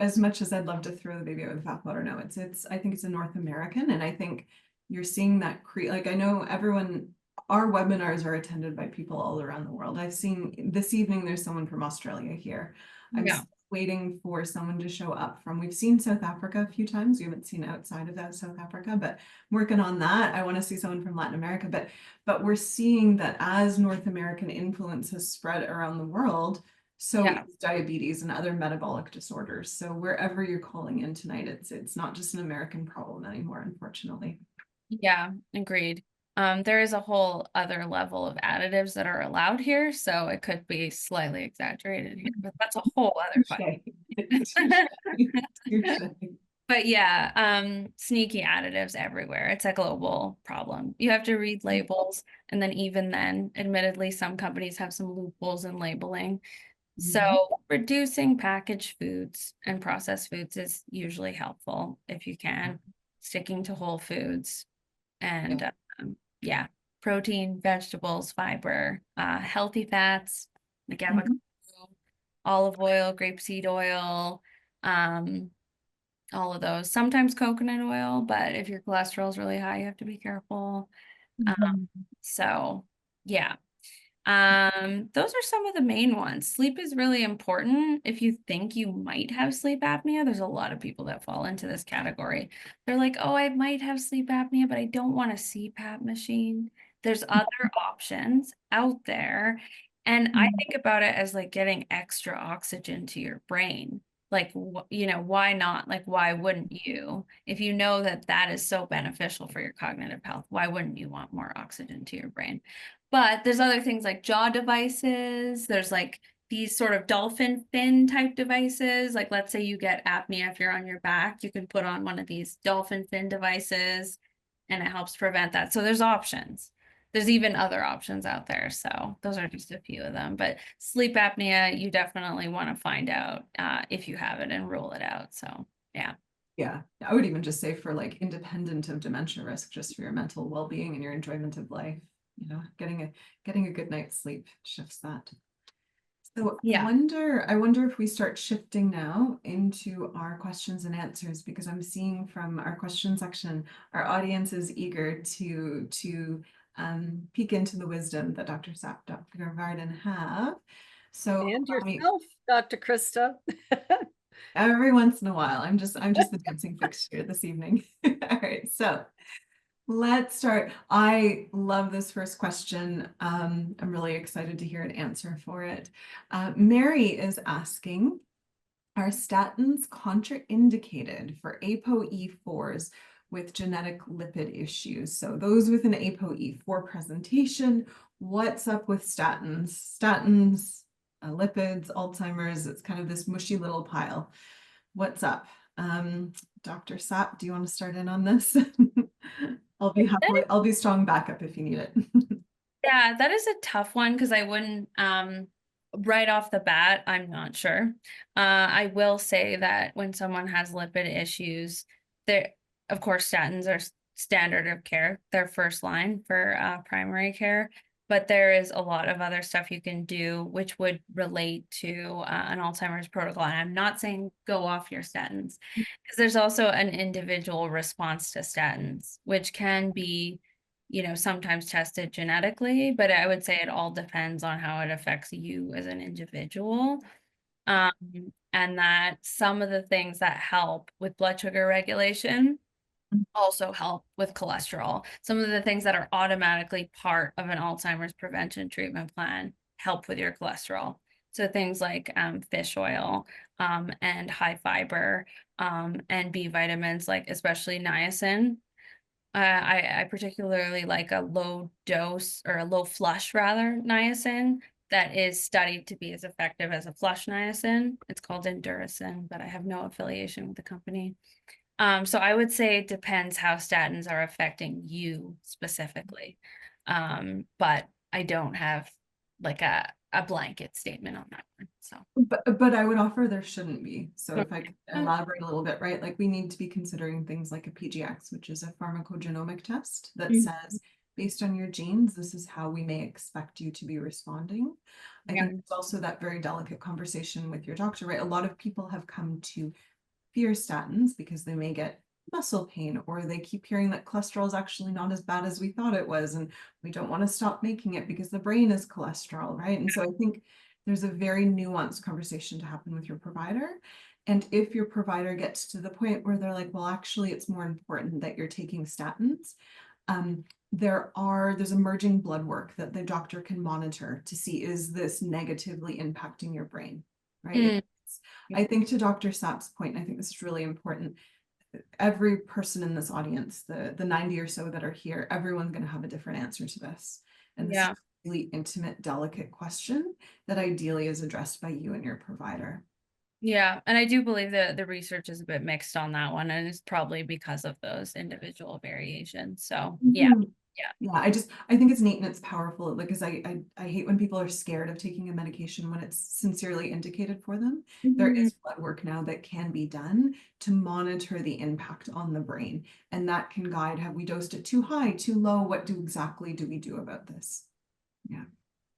as much as I'd love to throw the baby out with the bathwater, no, it's I think it's a North American, and I think you're seeing that like I know everyone, our webinars are attended by people all around the world. I've seen this evening there's someone from Australia here. I'm Yeah. waiting for someone to show up from, we've seen South Africa a few times. We haven't seen outside of that South Africa, but I'm working on that. I want to see someone from Latin America, but we're seeing that as North American influence has spread around the world, so Yeah. is diabetes and other metabolic disorders. So wherever you're calling in tonight, it's not just an American problem anymore, unfortunately. Yeah, agreed. There is a whole other level of additives that are allowed here, so it could be slightly exaggerated here, but that's a whole other fight. But yeah, sneaky additives everywhere. It's a global problem. You have to read labels, and then even then, admittedly, some companies have some loopholes in labeling. So reducing packaged foods and processed foods is usually helpful if you can. Sticking to whole foods and yeah, protein, vegetables, fiber, healthy fats like avocado, olive oil, grapeseed oil, all of those. Sometimes coconut oil, but if your cholesterol is really high, you have to be careful. So yeah. Those are some of the main ones. Sleep is really important. If you think you might have sleep apnea, there's a lot of people that fall into this category. They're like, oh, I might have sleep apnea, but I don't want a CPAP machine. There's other options out there. And I think about it as like getting extra oxygen to your brain. Like, you know, why not? Like, why wouldn't you? If you know that that is so beneficial for your cognitive health, why wouldn't you want more oxygen to your brain? But there's other things like jaw devices. There's like these sort of dolphin fin type devices. Like let's say you get apnea if you're on your back, you can put on one of these dolphin fin devices and it helps prevent that. So there's options. There's even other options out there. So those are just a few of them. But sleep apnea, you definitely want to find out if you have it and rule it out. So yeah. Yeah, I would even just say for like independent of dementia risk, just for your mental well-being and your enjoyment of life, you know, getting a good night's sleep shifts that. So Yeah. I wonder if we start shifting now into our questions and answers, because I'm seeing from our question section, our audience is eager to peek into the wisdom that Dr. Sapp, Dr. Varden have. So And yourself, Dr. Krista. every once in a while, I'm just the dancing fixture this evening. All right, so let's start. I love this first question. I'm really excited to hear an answer for it. Mary is asking, are statins contraindicated for ApoE4s with genetic lipid issues? So those with an ApoE4 presentation, what's up with statins? Statins, lipids, Alzheimer's, it's kind of this mushy little pile. What's up? Dr. Sapp, do you want to start in on this? I'll be strong backup if you need it. Yeah, that is a tough one because I wouldn't right off the bat, I'm not sure. I will say that when someone has lipid issues, there of course statins are standard of care. They're first line for primary care, but there is a lot of other stuff you can do which would relate to an Alzheimer's protocol. And I'm not saying go off your statins, because there's also an individual response to statins, which can be, you know, sometimes tested genetically, but I would say it all depends on how it affects you as an individual. And that some of the things that help with blood sugar regulation also help with cholesterol. Some of the things that are automatically part of an Alzheimer's prevention treatment plan help with your cholesterol. So things like fish oil and high fiber and B vitamins, like especially niacin. I particularly like a low dose or a low flush rather niacin that is studied to be as effective as a flush niacin. It's called Enduracin, but I have no affiliation with the company. So I would say it depends how statins are affecting you specifically. But I don't have like a blanket statement on that one. So But I would offer there shouldn't be. So if I could Okay. elaborate a little bit, right? Like we need to be considering things like a PGX, which is a pharmacogenomic test that Mhm. says, based on your genes, this is how we may expect you to be responding. I Yeah. think it's also that very delicate conversation with your doctor, right? A lot of people have come to fear statins because they may get muscle pain, or they keep hearing that cholesterol is actually not as bad as we thought it was, and we don't want to stop making it because the brain is cholesterol, right? And so I think there's a very nuanced conversation to happen with your provider. And if your provider gets to the point where they're like, well, actually, it's more important that you're taking statins, there's emerging blood work that the doctor can monitor to see, is this negatively impacting your brain, right? I think to Dr. Sapp's point, I think this is really important. Every person in this audience, the 90 or so that are here, everyone's going to have a different answer to this. And this is Yeah. a really intimate, delicate question that ideally is addressed by you and your provider. Yeah, and I do believe that the research is a bit mixed on that one, and it's probably because of those individual variations. So yeah, Yeah, I think it's neat and it's powerful, like, because I hate when people are scared of taking a medication when it's sincerely indicated for them. There Mhm. is blood work now that can be done to monitor the impact on the brain, and that can guide, have we dosed it too high, too low? What exactly do we do about this? Yeah.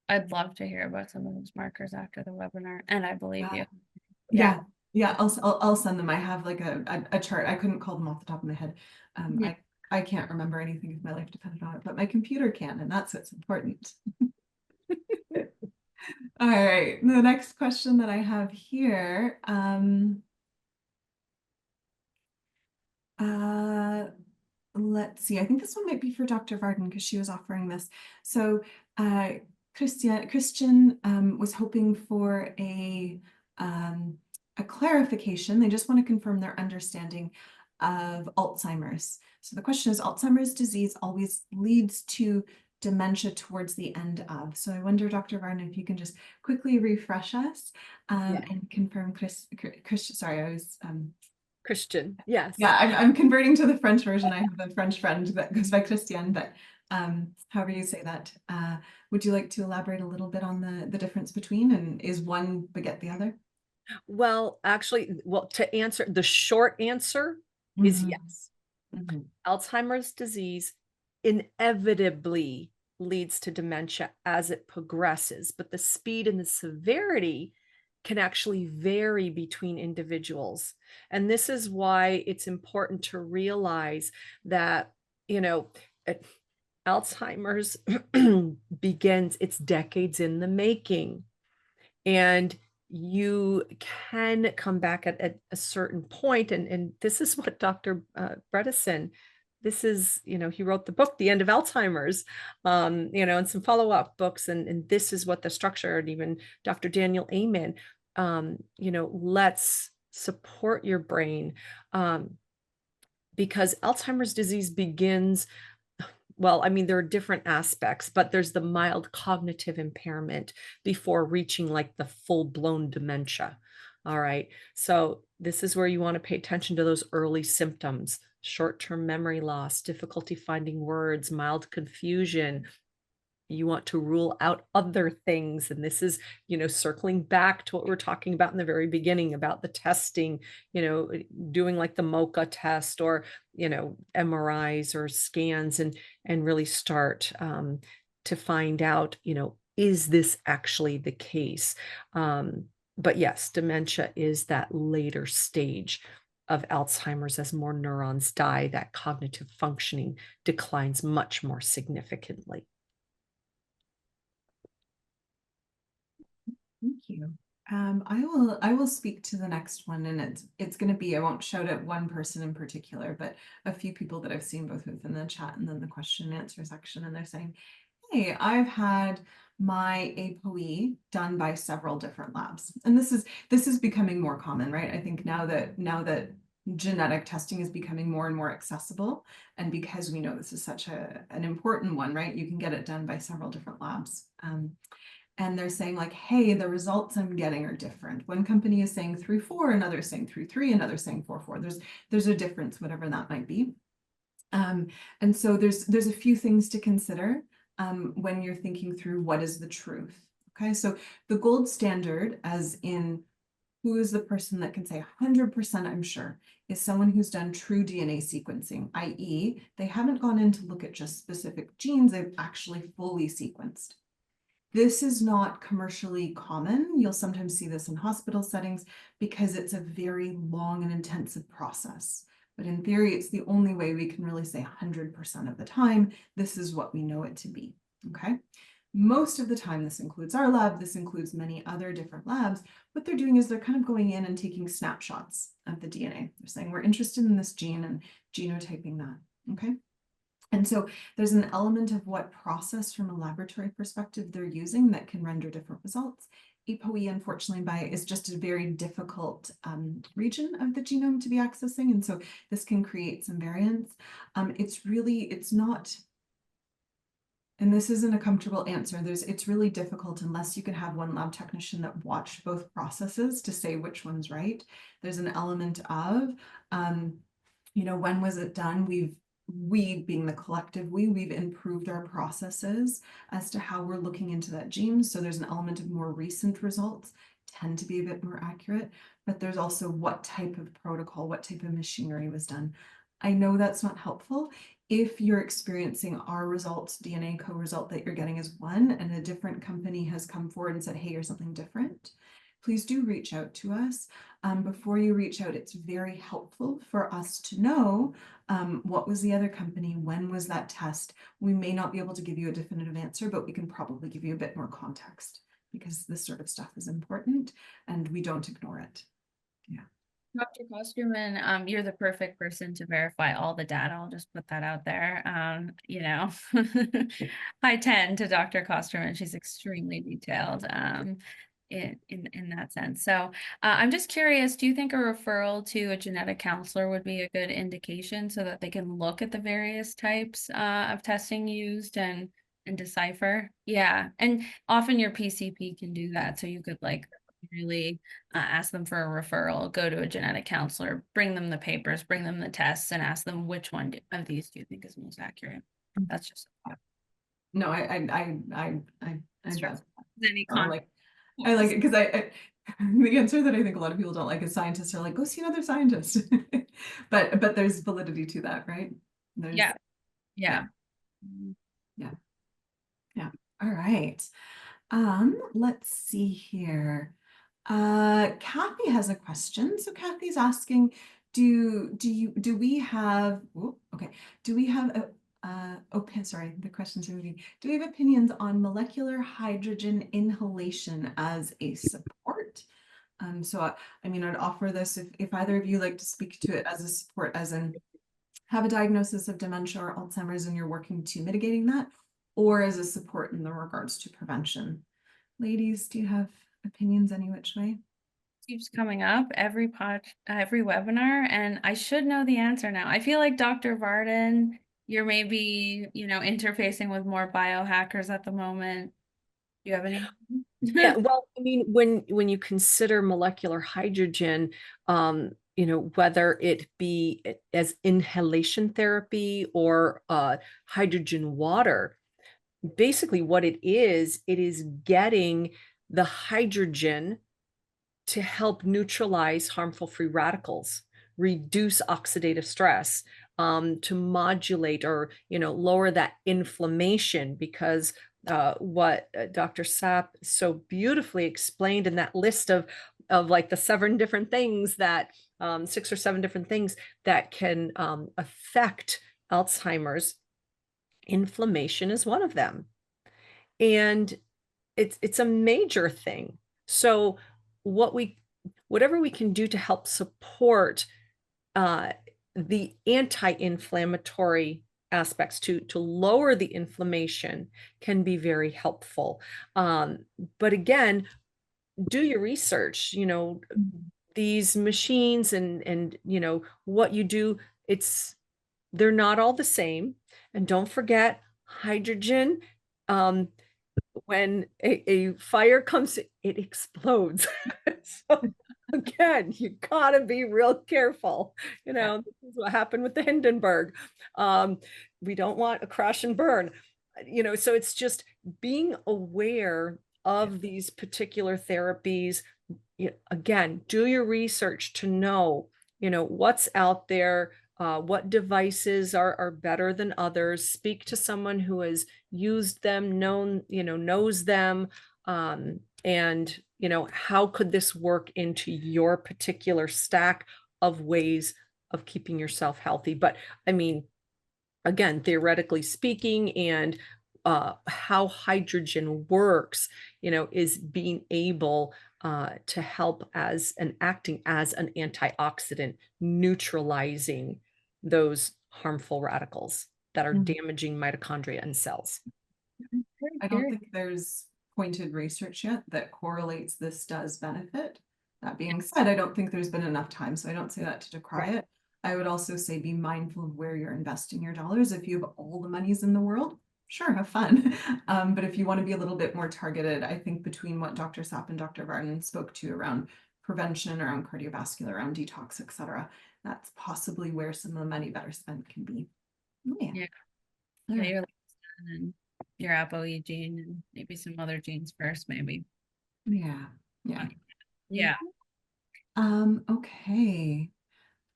I'd love to hear about some of those markers after the webinar, and I believe you. Yeah. Yeah, I'll send them. I have like a chart. I couldn't call them off the top of my head. Mhm. I can't remember anything if my life depended on it, but my computer can, and that's what's important. All right, the next question that I have here, let's see, I think this one might be for Dr. Varden because she was offering this. So Christian was hoping for a clarification. They just want to confirm their understanding of Alzheimer's. So the question is, Alzheimer's disease always leads to dementia towards the end of. So I wonder, Dr. Varden, if you can just quickly refresh us and confirm sorry, I was Christian, yes. yeah, I'm converting to the French version. I have a French friend that goes by Christian, but however you say that. Would you like to elaborate a little bit on the difference between, and is one beget the other? Well, actually, to answer, the short answer is yes. Alzheimer's disease inevitably leads to dementia as it progresses, but the speed and the severity can actually vary between individuals. And this is why it's important to realize that, Alzheimer's begins, it's decades in the making. And you can come back at a certain point, and this is what Dr. Bredesen, this is, he wrote the book, The End of Alzheimer's, and some follow-up books, and this is what the structure, and even Dr. Daniel Amen, let's support your brain, because Alzheimer's disease begins, well, I mean, there are different aspects, but there's the mild cognitive impairment before reaching like the full-blown dementia. All right. So this is where you want to pay attention to those early symptoms: short-term memory loss, difficulty finding words, mild confusion. You want to rule out other things. And this is, circling back to what we're talking about in the very beginning about the testing, doing like the MoCA test, or, MRIs or scans, and really start to find out, is this actually the case? But yes, dementia is that later stage of Alzheimer's. As more neurons die, that cognitive functioning declines much more significantly. Thank you. I will speak to the next one, and it's going to be, I won't shout at one person in particular, but a few people that I've seen both within the chat and then the question and answer section, and they're saying, hey, I've had my ApoE done by several different labs, and this is becoming more common, right? I think now that genetic testing is becoming more and more accessible, and because we know this is such an important one, right? You can get it done by several different labs. And they're saying like, hey, the results I'm getting are different. One company is saying 3.4, another is saying 3.3, another saying 4.4. There's a difference, whatever that might be. And so there's a few things to consider when you're thinking through what is the truth. Okay, so the gold standard, as in who is the person that can say 100% I'm sure, is someone who's done true DNA sequencing, i.e. they haven't gone in to look at just specific genes, they've actually fully sequenced. This is not commercially common. You'll sometimes see this in hospital settings because it's a very long and intensive process. But in theory, it's the only way we can really say 100% of the time, this is what we know it to be, okay? Most of the time, this includes our lab, this includes many other different labs. What they're doing is they're kind of going in and taking snapshots of the DNA. They're saying, we're interested in this gene and genotyping that, okay? And so there's an element of what process from a laboratory perspective they're using that can render different results. ApoE, unfortunately, is just a very difficult region of the genome to be accessing. And so this can create some variance. It's not, and this isn't a comfortable answer. It's really difficult unless you can have one lab technician that watched both processes to say which one's right. There's an element of, when was it done? We being the collective, we've improved our processes as to how we're looking into that gene. So there's an element of more recent results tend to be a bit more accurate, but there's also what type of protocol, what type of machinery was done. I know that's not helpful. If you're experiencing our results, DNA co-result that you're getting is one, and a different company has come forward and said, hey, you're something different, please do reach out to us. Before you reach out, it's very helpful for us to know what was the other company, when was that test. We may not be able to give you a definitive answer, but we can probably give you a bit more context because this sort of stuff is important and we don't ignore it. Yeah. Dr. Kosterman, you're the perfect person to verify all the data. I'll just put that out there. I tend to Dr. Kosterman. She's extremely detailed in that sense. So I'm just curious, do you think a referral to a genetic counselor would be a good indication so that they can look at the various types of testing used and decipher? Yeah, and often your PCP can do that. So you could really ask them for a referral, go to a genetic counselor, bring them the papers, bring them the tests, and ask them which one of these do you think is most accurate. That's just no, I any comment. I like it because the answer that I think a lot of people don't like is scientists are like, go see another scientist. but there's validity to that, right? Yeah. All right. Let's see here. Kathy has a question. So Kathy's asking, do we have sorry, the questions are moving. Do we have opinions on molecular hydrogen inhalation as a support? I'd offer this if either of you like to speak to it as a support, as in have a diagnosis of dementia or Alzheimer's and you're working to mitigating that, or as a support in the regards to prevention. Ladies, do you have opinions any which way? Keeps coming up every webinar, and I should know the answer now. I feel like Dr. Varden, you're maybe, interfacing with more biohackers at the moment. Do you have any? Yeah, well, I mean, when you consider molecular hydrogen, whether it be as inhalation therapy or hydrogen water, basically what it is getting the hydrogen to help neutralize harmful free radicals, reduce oxidative stress, to modulate or lower that inflammation, because what Dr. Sapp so beautifully explained in that list of like the 7 different things that 6 or 7 different things that can affect Alzheimer's, inflammation is one of them, and it's a major thing. So whatever we can do to help support the anti-inflammatory aspects to lower the inflammation can be very helpful. But again, do your research. These machines and what you do, they're not all the same. And don't forget, hydrogen, when a fire comes, it explodes. So again, you gotta be real careful. This is what happened with the Hindenburg. We don't want a crash and burn. So it's just being aware of these particular therapies. Again, do your research to know, what's out there, what devices are better than others. Speak to someone who has used them, knows them, and how could this work into your particular stack of ways of keeping yourself healthy. But I mean, again, theoretically speaking, and how hydrogen works, is being able to help acting as an antioxidant, neutralizing those harmful radicals that are damaging mitochondria and cells. I don't think there's pointed research yet that correlates this does benefit. That being said, I don't think there's been enough time, so I don't say that to decry it. I would also say be mindful of where you're investing your dollars. If you have all the monies in the world, sure, have fun. But if you want to be a little bit more targeted, I think between what Dr. Sapp and Dr. Varden spoke to around prevention, around cardiovascular, around detox, etc., that's possibly where some of the money better spent can be. Oh, yeah. Yeah, your lifespan and your ApoE gene and maybe some other genes first, maybe. Yeah. Yeah. Yeah. Okay.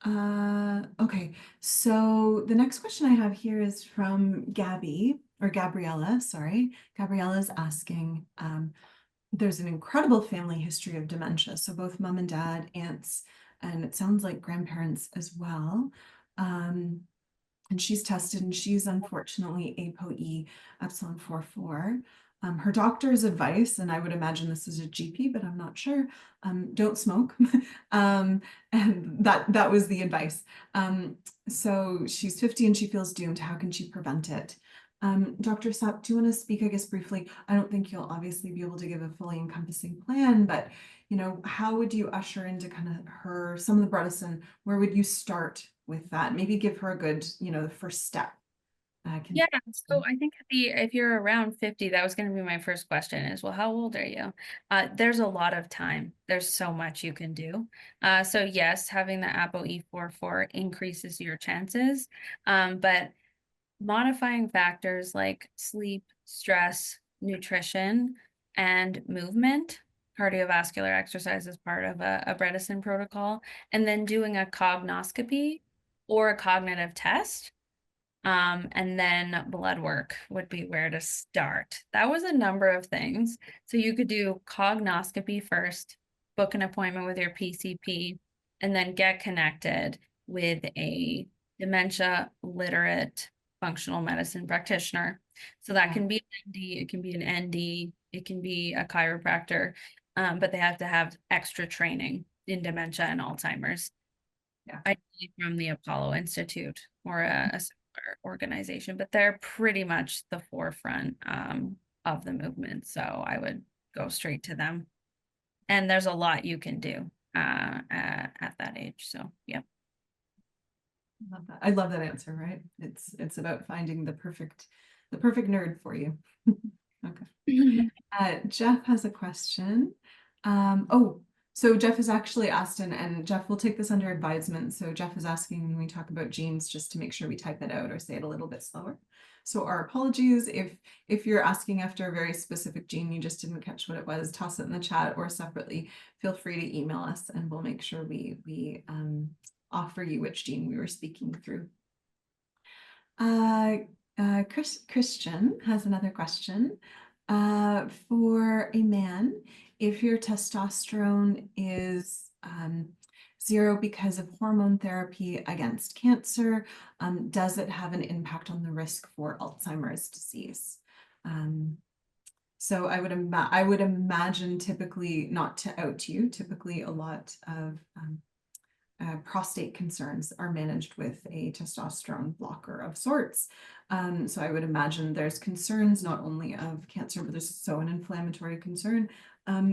Okay. So the next question I have here is from Gabriella, sorry. Gabriella's asking, there's an incredible family history of dementia. So both mom and dad, aunts, and it sounds like grandparents as well. And she's tested and she's unfortunately ApoE epsilon 4,4. Her doctor's advice, and I would imagine this is a GP, but I'm not sure, don't smoke. And that was the advice. So she's 50 and she feels doomed. How can she prevent it? Dr. Sapp, do you want to speak, I guess, briefly? I don't think you'll obviously be able to give a fully encompassing plan, but how would you usher into kind of some of the Bredesen? Where would you start with that? Maybe give her a good, the first step. Yeah, so I think if you're around 50, that was going to be my first question is, well, how old are you? There's a lot of time. There's so much you can do. So yes, having the ApoE44 increases your chances, but modifying factors like sleep, stress, nutrition, and movement, cardiovascular exercise is part of a Bredesen protocol, and then doing a cognoscopy or a cognitive test. And then blood work would be where to start. That was a number of things. So you could do cognoscopy first, book an appointment with your PCP, and then get connected with a dementia literate functional medicine practitioner. So that can be an MD, it can be an ND, it can be a chiropractor, but they have to have extra training in dementia and Alzheimer's. Yeah. Ideally from the Apollo Institute or a organization, but they're pretty much the forefront of the movement. So I would go straight to them. And there's a lot you can do at that age. So, yep. I love that answer, right? It's about finding the perfect nerd for you. Okay. Jeff has a question. So Jeff has actually asked, and Jeff will take this under advisement. So Jeff is asking when we talk about genes, just to make sure we type it out or say it a little bit slower. So our apologies if you're asking after a very specific gene, you just didn't catch what it was, toss it in the chat, or separately, feel free to email us and we'll make sure we offer you which gene we were speaking through. Christian has another question. For a man, if your testosterone is 0 because of hormone therapy against cancer, does it have an impact on the risk for Alzheimer's disease? So I would imagine, typically, not to out you, typically a lot of prostate concerns are managed with a testosterone blocker of sorts. So I would imagine there's concerns not only of cancer, but there's also an inflammatory concern.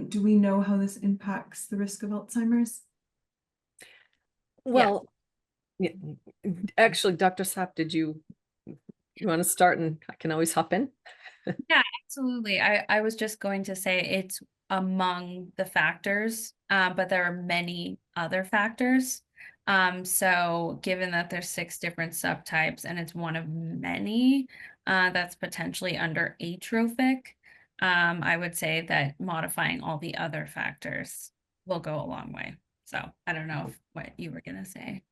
Do we know how this impacts the risk of Alzheimer's? Well, yeah. Actually, Dr. Sapp, did you want to start, and I can always hop in? Yeah, absolutely. I was just going to say it's among the factors, but there are many other factors. So given that there's 6 different subtypes and it's one of many that's potentially under atrophic, I would say that modifying all the other factors will go a long way. So I don't know what you were going to say.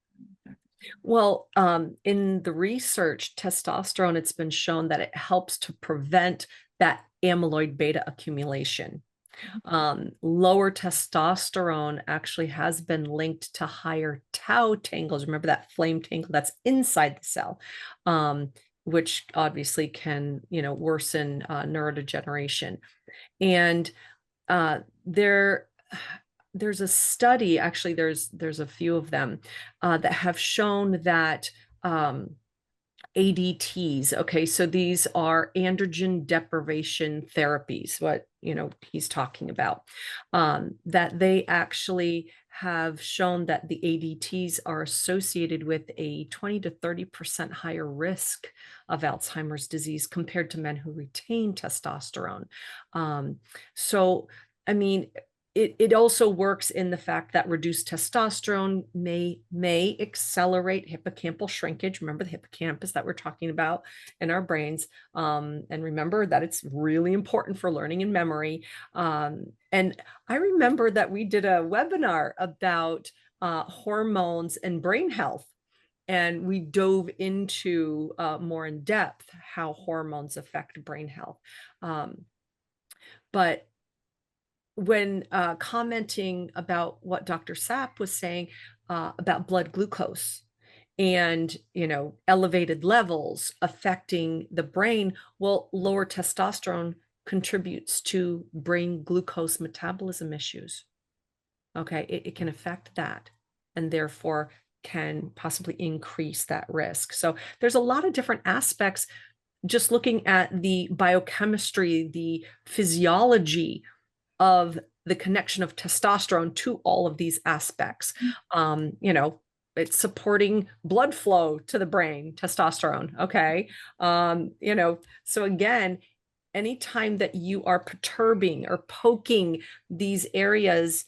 Well, in the research, testosterone, it's been shown that it helps to prevent that amyloid beta accumulation. Lower testosterone actually has been linked to higher tau tangles. Remember that flame tangle that's inside the cell, which obviously can, worsen neurodegeneration. And there's a study, actually, there's a few of them that have shown that ADTs. Okay, so these are androgen deprivation therapies, what he's talking about, that they actually have shown that the ADTs are associated with a 20 to 30% higher risk of Alzheimer's disease compared to men who retain testosterone. So, I mean, it also works in the fact that reduced testosterone may accelerate hippocampal shrinkage. Remember the hippocampus that we're talking about in our brains. And remember that it's really important for learning and memory. And I remember that we did a webinar about hormones and brain health. And we dove into more in depth how hormones affect brain health. But when commenting about what Dr. Sapp was saying about blood glucose and, elevated levels affecting the brain, well, lower testosterone contributes to brain glucose metabolism issues. Okay, it can affect that and therefore can possibly increase that risk. So there's a lot of different aspects just looking at the biochemistry, the physiology of the connection of testosterone to all of these aspects. It's supporting blood flow to the brain, testosterone. Okay. So again, anytime that you are perturbing or poking these areas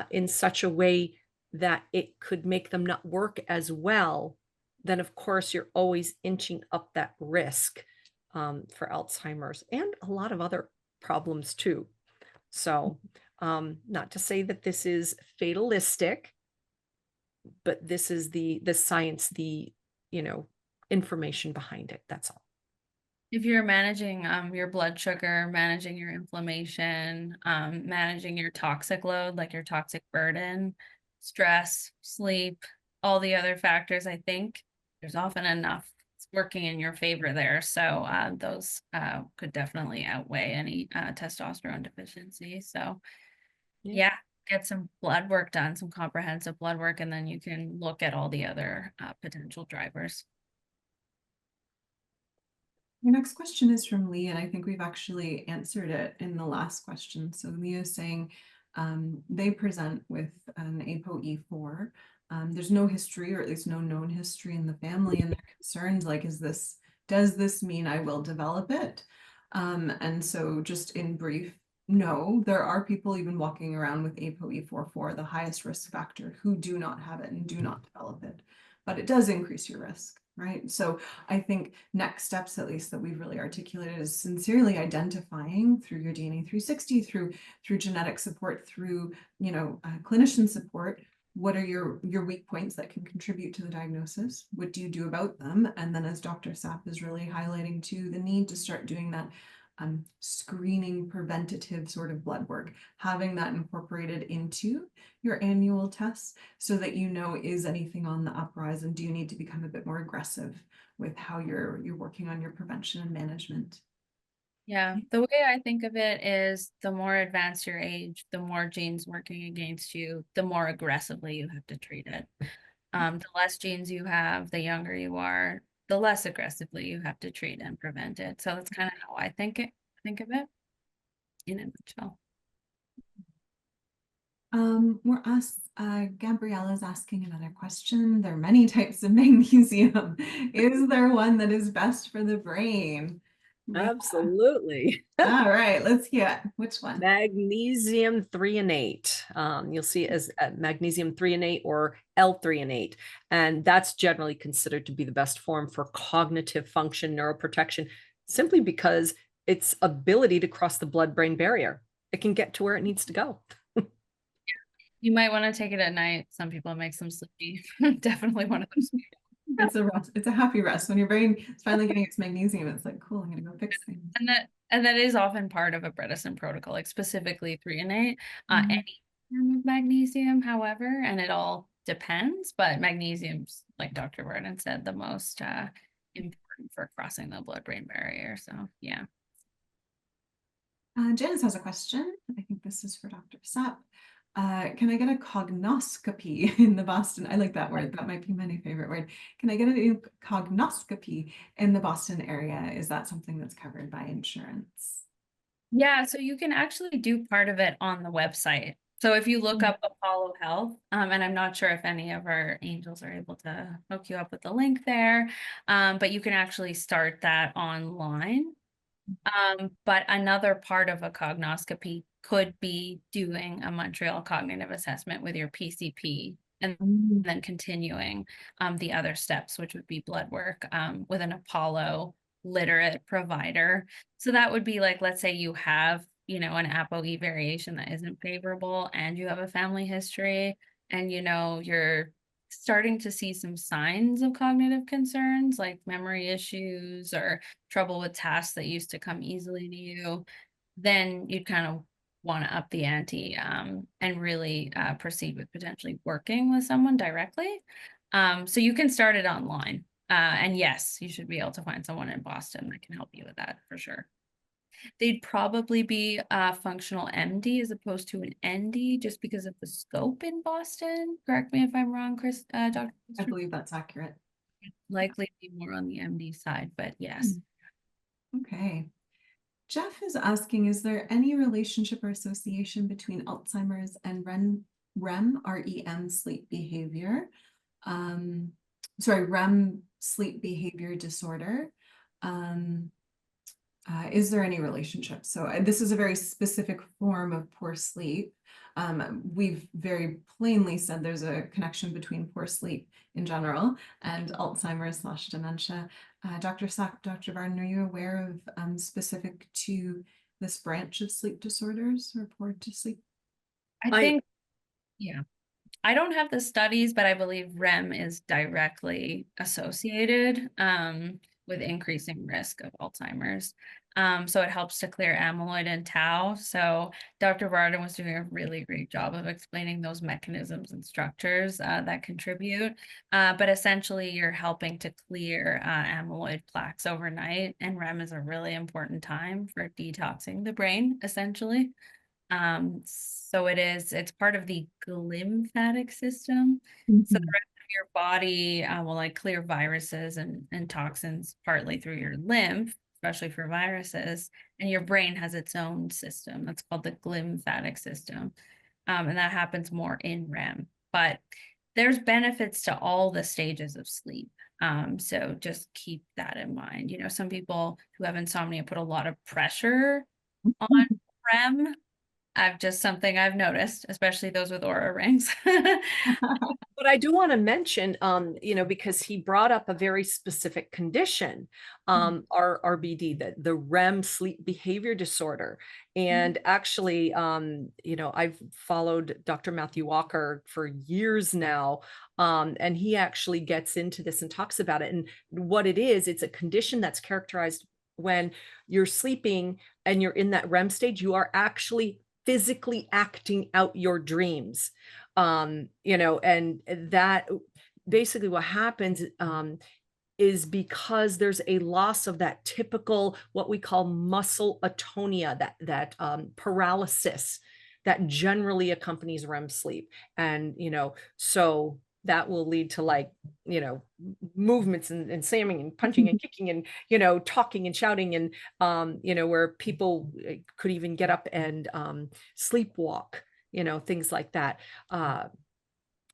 in such a way that it could make them not work as well, then of course you're always inching up that risk for Alzheimer's and a lot of other problems too. So, not to say that this is fatalistic, but this is the science, the, information behind it. That's all. If you're managing your blood sugar, managing your inflammation, managing your toxic load, like your toxic burden, stress, sleep, all the other factors, I think there's often enough working in your favor there. So those could definitely outweigh any testosterone deficiency. So yeah, get some blood work done, some comprehensive blood work, and then you can look at all the other potential drivers. Your next question is from Lee, and I think we've actually answered it in the last question. So Lee is saying they present with an ApoE4. There's no history, or at least no known history in the family, and they're concerned like, does this mean I will develop it? And so just in brief, no, there are people even walking around with ApoE44, the highest risk factor, who do not have it and do not develop it, but it does increase your risk. Right. So I think next steps, at least that we've really articulated, is sincerely identifying through your DNA 360, through genetic support, through, clinician support, what are your weak points that can contribute to the diagnosis? What do you do about them? And then, as Dr. Sapp is really highlighting too, the need to start doing that screening, preventative sort of blood work, having that incorporated into your annual tests so that is anything on the uprise, and do you need to become a bit more aggressive with how you're working on your prevention and management. Yeah, the way I think of it is the more advanced your age, the more genes working against you, the more aggressively you have to treat it. The less genes you have, the younger you are, the less aggressively you have to treat and prevent it. So that's kind of how I think of it in a nutshell. Gabriella's asking another question. There are many types of magnesium. Is there one that is best for the brain? Absolutely. All right, let's hear it. Which one? Magnesium 3 and 8. You'll see it as magnesium 3 and 8 or L3 and 8. And that's generally considered to be the best form for cognitive function, neuroprotection, simply because its ability to cross the blood-brain barrier. It can get to where it needs to go. You might want to take it at night. Some people make them sleepy. Definitely one of those. It's a rest. It's a happy rest when your brain is finally getting its magnesium. It's like, cool, I'm gonna go fix things. And that is often part of a Bredesen protocol, like specifically threonate. Mhm. Any form of magnesium, however, and it all depends, but magnesium's, like Dr. Varden said, the most important for crossing the blood-brain barrier. So yeah. Janice has a question. I think this is for Dr. Sapp. Can I get a cognoscopy in the Boston? I like that word. That might be my new favorite word. Can I get a cognoscopy in the Boston area? Is that something that's covered by insurance? Yeah, so you can actually do part of it on the website. So if you look up Apollo Health, and I'm not sure if any of our angels are able to hook you up with the link there, but you can actually start that online. But another part of a cognoscopy could be doing a Montreal cognitive assessment with your PCP and then continuing the other steps, which would be blood work with an Apollo literate provider. So that would be like, let's say you have, you know, an ApoE variation that isn't favorable and you have a family history and, you know, you're starting to see some signs of cognitive concerns like memory issues or trouble with tasks that used to come easily to you, then you'd kind of want to up the ante and really proceed with potentially working with someone directly. So you can start it online. And yes, you should be able to find someone in Boston that can help you with that for sure. They'd probably be a functional MD as opposed to an ND just because of the scope in Boston. Correct me if I'm wrong, Chris, Dr. I believe that's accurate. Likely be more on the MD side, but yes. Okay. Jeff is asking, is there any relationship or association between Alzheimer's and REM sleep behavior? REM sleep behavior disorder. Is there any relationship? So this is a very specific form of poor sleep. We've very plainly said there's a connection between poor sleep in general and Alzheimer's/dementia. Dr. Sapp, Dr. Varden, are you aware of specific to this branch of sleep disorders or poor to sleep? I think, yeah. I don't have the studies, but I believe REM is directly associated with increasing risk of Alzheimer's. So it helps to clear amyloid and tau. So Dr. Varden was doing a really great job of explaining those mechanisms and structures that contribute. But essentially, you're helping to clear amyloid plaques overnight. And REM is a really important time for detoxing the brain, essentially. So it's part of the glymphatic system. So the rest of your body will like clear viruses and toxins partly through your lymph, especially for viruses, and your brain has its own system that's called the glymphatic system. And that happens more in REM, but there's benefits to all the stages of sleep. So just keep that in mind. You know, some people who have insomnia put a lot of pressure on REM. Just something I've noticed, especially those with aura rings. But I do want to mention, you know, because he brought up a very specific condition, our RBD, the REM sleep behavior disorder. And actually, you know, I've followed Dr. Matthew Walker for years now, and he actually gets into this and talks about it. And what it is, it's a condition that's characterized when you're sleeping and you're in that REM stage, you are actually physically acting out your dreams. You know, and that basically what happens is because there's a loss of that typical, what we call muscle atonia, that paralysis that generally accompanies REM sleep. And, you know, so that will lead to, like, you know, movements and slamming and punching and kicking and, you know, talking and shouting and, you know, where people could even get up and sleepwalk, you know, things like that.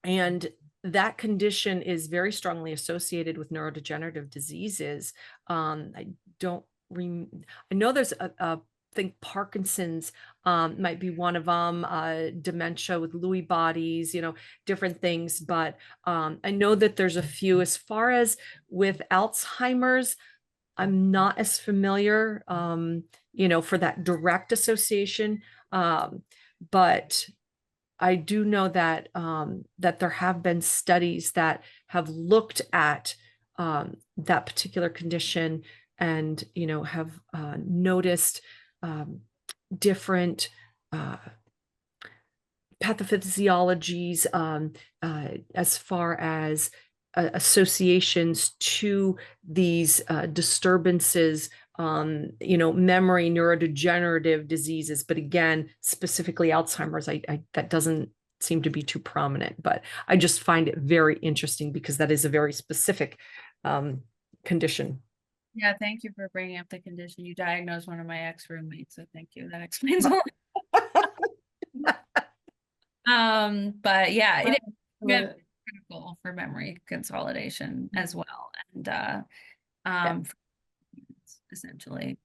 And that condition is very strongly associated with neurodegenerative diseases. I know there's I think Parkinson's might be one of them, dementia with Lewy bodies, you know, different things. But I know that there's a few. As far as with Alzheimer's, I'm not as familiar, for that direct association. But I do know that that there have been studies that have looked at that particular condition and have noticed different pathophysiologies as far as associations to these disturbances, memory, neurodegenerative diseases. But again, specifically Alzheimer's, that doesn't seem to be too prominent. But I just find it very interesting because that is a very specific condition. Yeah, thank you for bringing up the condition. You diagnosed one of my ex-roommates, so thank you. That explains a lot. But yeah, it is critical for memory consolidation as well, and essentially.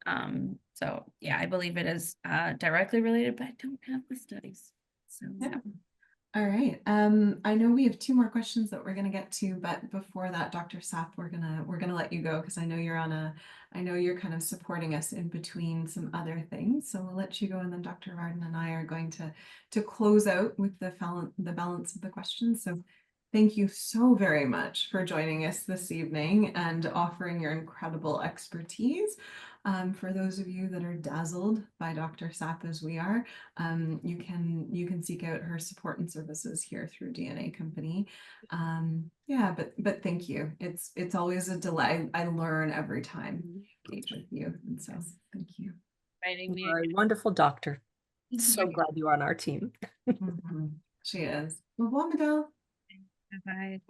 So yeah, I believe it is directly related, but I don't have the studies. So yeah. All right. I know we have 2 more questions that we're gonna get to, but before that, Dr. Sapp, we're gonna let you go because I know you're kind of supporting us in between some other things. So we'll let you go, and then Dr. Varden and I are going to close out with the balance of the questions. So thank you so very much for joining us this evening and offering your incredible expertise. For those of you that are dazzled by Dr. Sapp as we are, you can seek out her support and services here through DNA Company. Yeah, but thank you. It's always a delight. I learn every time I engage with you, and so thank you. You are a wonderful doctor. So glad you're on our team. She is. Well, Madel. Bye.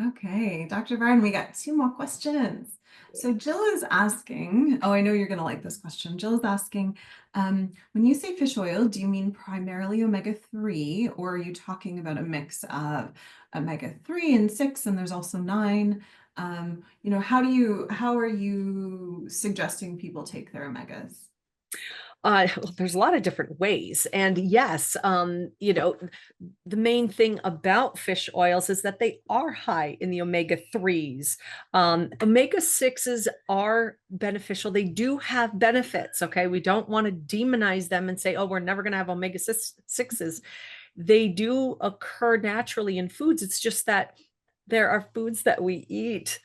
Okay, Dr. Varden, we got 2 more questions. So Jill is asking, oh, I know you're going to like this question. Jill is asking, when you say fish oil, do you mean primarily omega-3, or are you talking about a mix of omega-3 and 6, and there's also 9? How are you suggesting people take their omegas? There's a lot of different ways. And yes, the main thing about fish oils is that they are high in the omega-3s. Omega-6s are beneficial. They do have benefits. Okay. We don't want to demonize them and say, oh, we're never going to have omega-6s. They do occur naturally in foods. It's just that there are foods that we eat,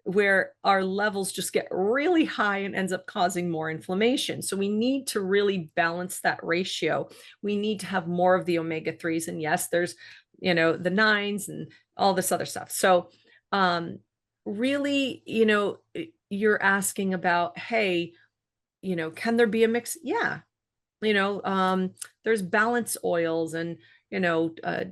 where our levels just get really high and ends up causing more inflammation. So we need to really balance that ratio. We need to have more of the omega-3s. And yes, there's, the 9s and all this other stuff. So really, you're asking about, hey, can there be a mix? Yeah. There's balance oils and,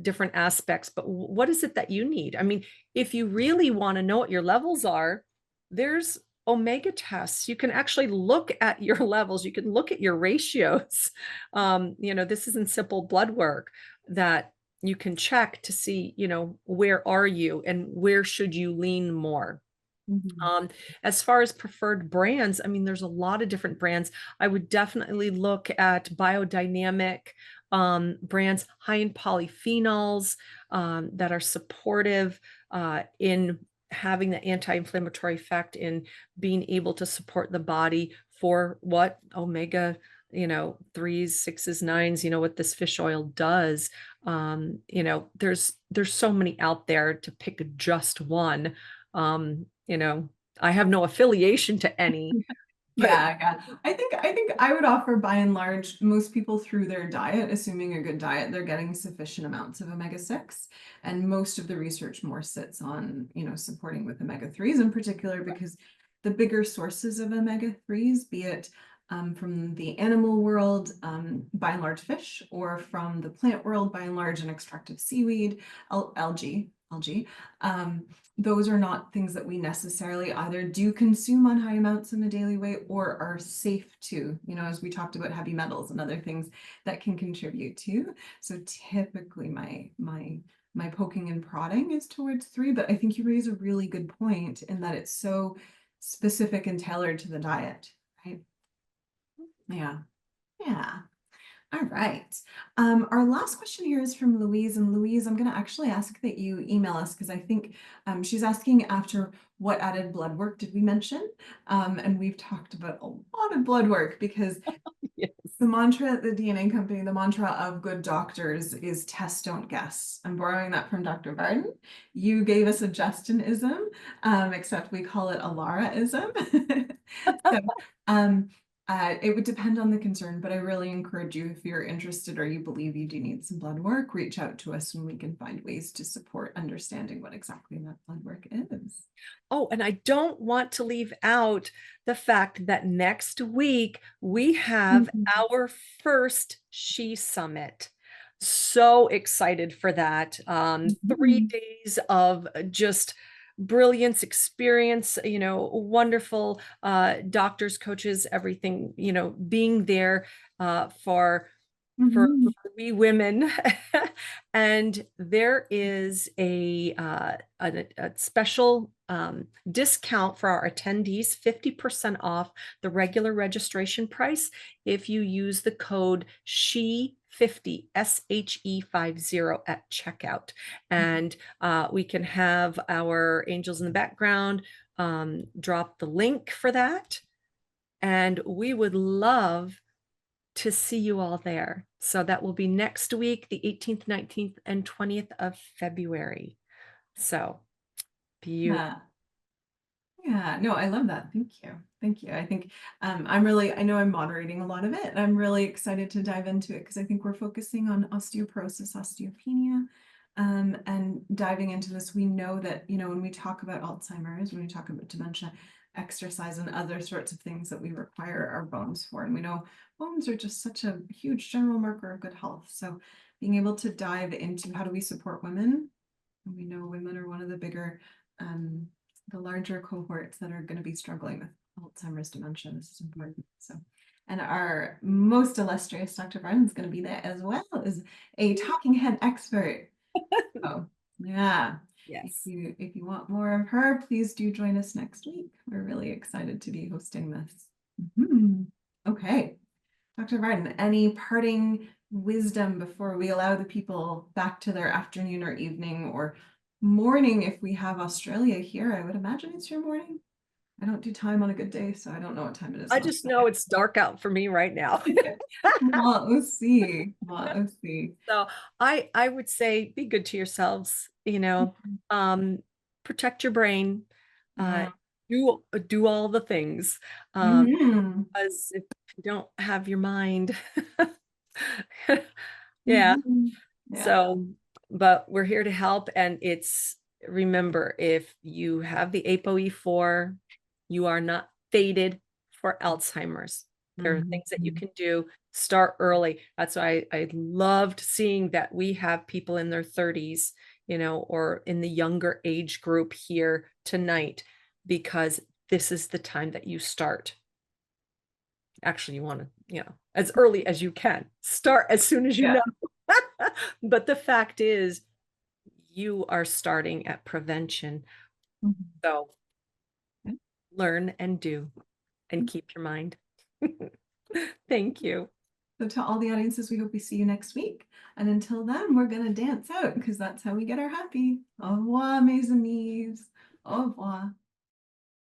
different aspects, but what is it that you need? I mean, if you really want to know what your levels are, there's omega tests. You can actually look at your levels. You can look at your ratios. This isn't simple blood work that you can check to see, where are you and where should you lean more? As far as preferred brands, I mean, there's a lot of different brands. I would definitely look at biodynamic brands, high in polyphenols that are supportive in having the anti-inflammatory effect, in being able to support the body for what omega 3s, 6s, 9s, what this fish oil does. There's so many out there to pick just one. I have no affiliation to any. Yeah. I think I would offer, by and large, most people through their diet, assuming a good diet, they're getting sufficient amounts of omega-6. And most of the research more sits on, supporting with omega-3s in particular, because the bigger sources of omega-3s, be it from the animal world, by and large fish, or from the plant world, by and large an extractive seaweed, algae. Those are not things that we necessarily either do consume on high amounts in a daily way or are safe to, as we talked about heavy metals and other things that can contribute to. So typically my poking and prodding is towards 3, but I think you raise a really good point in that it's so specific and tailored to the diet, right? Yeah. All right. Our last question here is from Louise. And Louise, I'm going to actually ask that you email us because I think she's asking after what added blood work did we mention? And we've talked about a lot of blood work because Yes. the mantra at the DNA company, the mantra of good doctors is test, don't guess. I'm borrowing that from Dr. Varden. You gave us a Justinism, except we call it a Lara-ism. So, it would depend on the concern, but I really encourage you, if you're interested or you believe you do need some blood work, reach out to us and we can find ways to support understanding what exactly that blood work is. Oh, and I don't want to leave out the fact that next week we have our first She Summit. So excited for that. 3 days of just brilliance, experience, wonderful doctors, coaches, everything, being there for we women. And there is a special discount for our attendees, 50% off the regular registration price if you use the code SHE50, SHE50 at checkout. And we can have our angels in the background drop the link for that. And we would love to see you all there. So that will be next week, the 18th, 19th, and 20th of February. So beautiful. Yeah, no, I love that. Thank you. Thank you. I think I know I'm moderating a lot of it, and I'm really excited to dive into it because I think we're focusing on osteoporosis, osteopenia, and diving into this. We know that, when we talk about Alzheimer's, when we talk about dementia, exercise and other sorts of things that we require our bones for. And we know bones are just such a huge general marker of good health. So being able to dive into how do we support women? And we know women are one of the bigger, the larger cohorts that are going to be struggling with Alzheimer's dementia. This is important. So, and our most illustrious Dr. Varden is going to be there as well as a talking head expert. Oh, yeah. Yes. If you want more of her, please do join us next week. We're really excited to be hosting this. Okay. Dr. Varden, any parting wisdom before we allow the people back to their afternoon or evening or morning if we have Australia here? I would imagine it's your morning. I don't do time on a good day, so I don't know what time it is. I just know it's dark out for me right now. Well, let's see. Let's see. So I would say be good to yourselves, protect your brain, do all the things. Because if you don't have your mind, yeah. So, but we're here to help. And remember, if you have the ApoE4, you are not fated for Alzheimer's. There are things that you can do. Start early. That's why I loved seeing that we have people in their 30s, or in the younger age group here tonight, because this is the time that you start. Actually, you want to, as early as you can. Start as soon as you know. But the fact is, you are starting at prevention. So learn and do, and keep your mind. Thank you. So to all the audiences, we hope we see you next week. And until then, we're going to dance out because that's how we get our happy. Au revoir, mes amis. Au revoir.